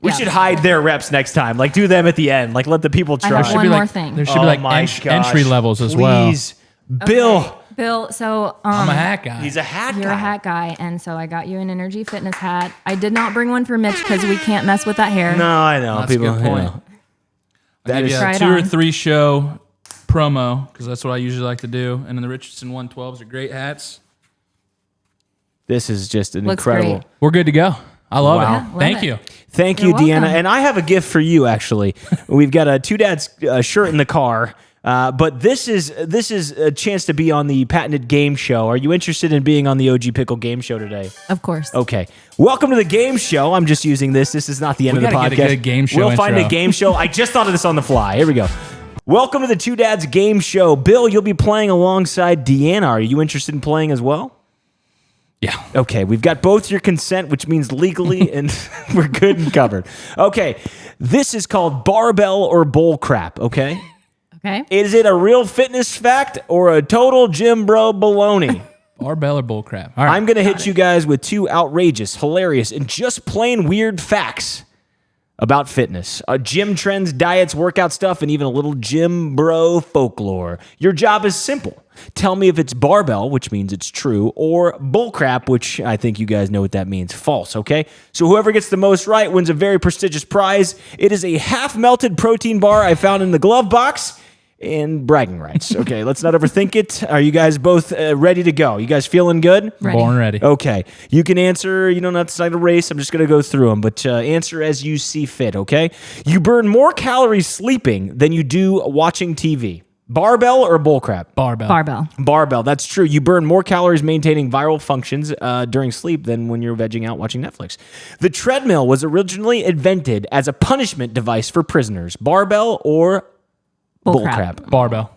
S1: We
S3: Yeah.
S1: should hide their reps next time. Like, do them at the end. Like, let the people
S3: I
S1: try.
S3: have
S2: Should
S3: one
S2: be
S3: more
S2: like,
S3: thing.
S2: There should be like
S1: my
S2: entry
S1: gosh.
S2: levels as well.
S1: Please, Bill.
S3: Bill, so
S2: I'm a hat guy.
S1: He's a hat
S3: you're
S1: guy.
S3: a hat guy, and so I got you an Innergy Fitness hat. I did not bring one for Mitch because we can't mess with that hair.
S1: No, I know.
S2: That's a
S1: people,
S2: good
S1: you
S2: point.
S1: know.
S2: That is
S3: Try
S2: a
S3: it
S2: 2 or
S3: on.
S2: 3 show promo because that's what I usually like to do. And then the Richardson 112s are great hats.
S1: This is just an
S3: Looks
S1: incredible.
S3: great.
S2: We're good to go. I love
S1: Wow.
S2: it.
S3: Yeah, love
S2: Thank
S3: it.
S2: you.
S1: Thank
S3: You're
S1: you, Deanna.
S3: welcome.
S1: And I have a gift for you, actually. We've got a Two Dads shirt in the car. But this is a chance to be on the patented game show. Are you interested in being on the OG Pickle game show today?
S3: Of course.
S1: Okay. Welcome to the game show. I'm just using this. This is not the end
S2: We
S1: of the podcast.
S2: gotta get a good game show
S1: We'll find a
S2: intro.
S1: game show. I just thought of this on the fly. Here we go. Welcome to the Two Dads game show. Bill, you'll be playing alongside Deanna. Are you interested in playing as well?
S2: Yeah.
S1: Okay, we've got both your consent, which means legally, and we're good and covered. Okay, this is called Barbell or Bullcrap, okay?
S3: Okay.
S1: Is it a real fitness fact or a total gym bro baloney?
S2: Barbell or bullcrap. All right.
S1: I'm going to hit you guys with 2 outrageous, hilarious, and just plain weird facts about fitness. Gym trends, diets, workout stuff, and even a little gym bro folklore. Your job is simple. Tell me if it's barbell, which means it's true, or bullcrap, which I think you guys know what that means, false, okay? So whoever gets the most right wins a very prestigious prize. It is a half-melted protein bar I found in the glove box. And bragging rights. Okay, let's not overthink it. Are you guys both ready to go? You guys feeling good?
S3: Ready.
S2: Born ready.
S1: Okay. You can answer, you don't have to decide a race. I'm just going to go through them, but answer as you see fit, okay? You burn more calories sleeping than you do watching TV. Barbell or bullcrap?
S2: Barbell.
S3: Barbell.
S1: Barbell. That's true. You burn more calories maintaining viral functions during sleep than when you're vegging out watching Netflix. The treadmill was originally invented as a punishment device for prisoners. Barbell or bullcrap?
S2: Barbell.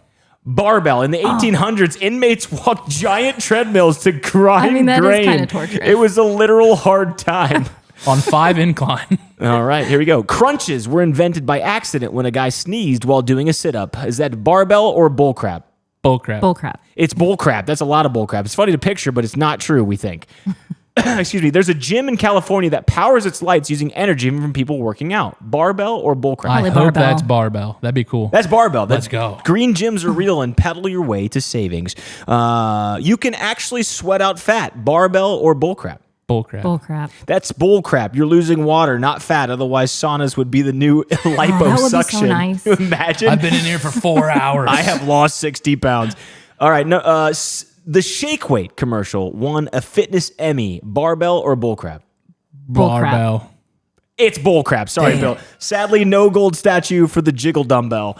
S1: Barbell. In the 1800s, inmates walked giant treadmills to grind
S3: that is
S1: grain.
S3: kinda torturous.
S1: It was a literal hard time.
S2: On 5 incline.
S1: All right, here we go. Crunches were invented by accident when a guy sneezed while doing a sit-up. Is that barbell or bullcrap?
S2: Bullcrap.
S3: Bullcrap.
S1: It's bullcrap. That's a lot of bullcrap. It's funny to picture, but it's not true, we think. Excuse me. There's a gym in California that powers its lights using energy from people working out. Barbell or Bullcrap?
S2: I hope
S3: Barbell.
S2: that's Barbell. That'd be cool.
S1: That's Barbell.
S2: Let's go.
S1: Green gyms are real and pedal your way to savings. You can actually sweat out fat. Barbell or Bullcrap?
S2: Bullcrap.
S3: Bullcrap.
S1: That's bullcrap. You're losing water, not fat. Otherwise, saunas would be the new liposuction.
S3: that would be so nice.
S1: Can you imagine?
S2: I've been in here for 4 hours.
S1: I have lost 60 pounds. All right. No, the Shake Weight commercial won a fitness Emmy. Barbell or Bullcrap?
S2: Barbell.
S1: It's bullcrap. Sorry, Bill. Sadly, no gold statue for the jiggle dumbbell.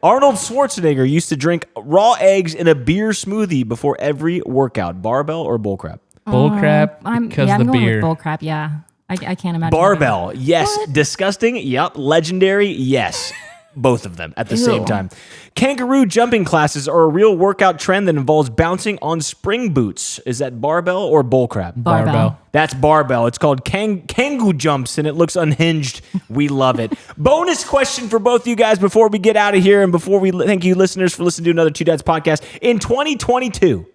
S1: Arnold Schwarzenegger used to drink raw eggs in a beer smoothie before every workout. Barbell or bullcrap?
S2: Bullcrap because
S3: I'm
S2: the
S3: going
S2: beer.
S3: with Bullcrap. Yeah, I can't imagine.
S1: Barbell. Yes.
S3: What?
S1: Disgusting. Yep. Legendary. Yes. Both of them at the same
S3: Ew.
S1: time. Kangaroo jumping classes are a real workout trend that involves bouncing on spring boots. Is that barbell or bullcrap?
S3: Barbell.
S1: That's barbell. It's called Kangoo jumps, and it looks unhinged. We love it. Bonus question for both of you guys before we get out of here and before we thank you listeners for listening to another Two Dads podcast. In 2022,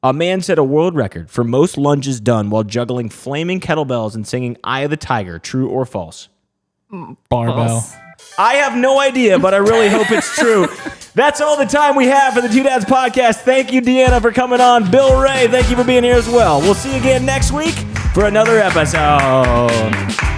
S1: a man set a world record for most lunges done while juggling flaming kettlebells and singing Eye of the Tiger. True or false?
S2: Barbell.
S3: False.
S1: I have no idea, but I really hope it's true. That's all the time we have for the Two Dads podcast. Thank you, Deanna, for coming on. Bill Ray, thank you for being here as well. We'll see you again next week for another episode.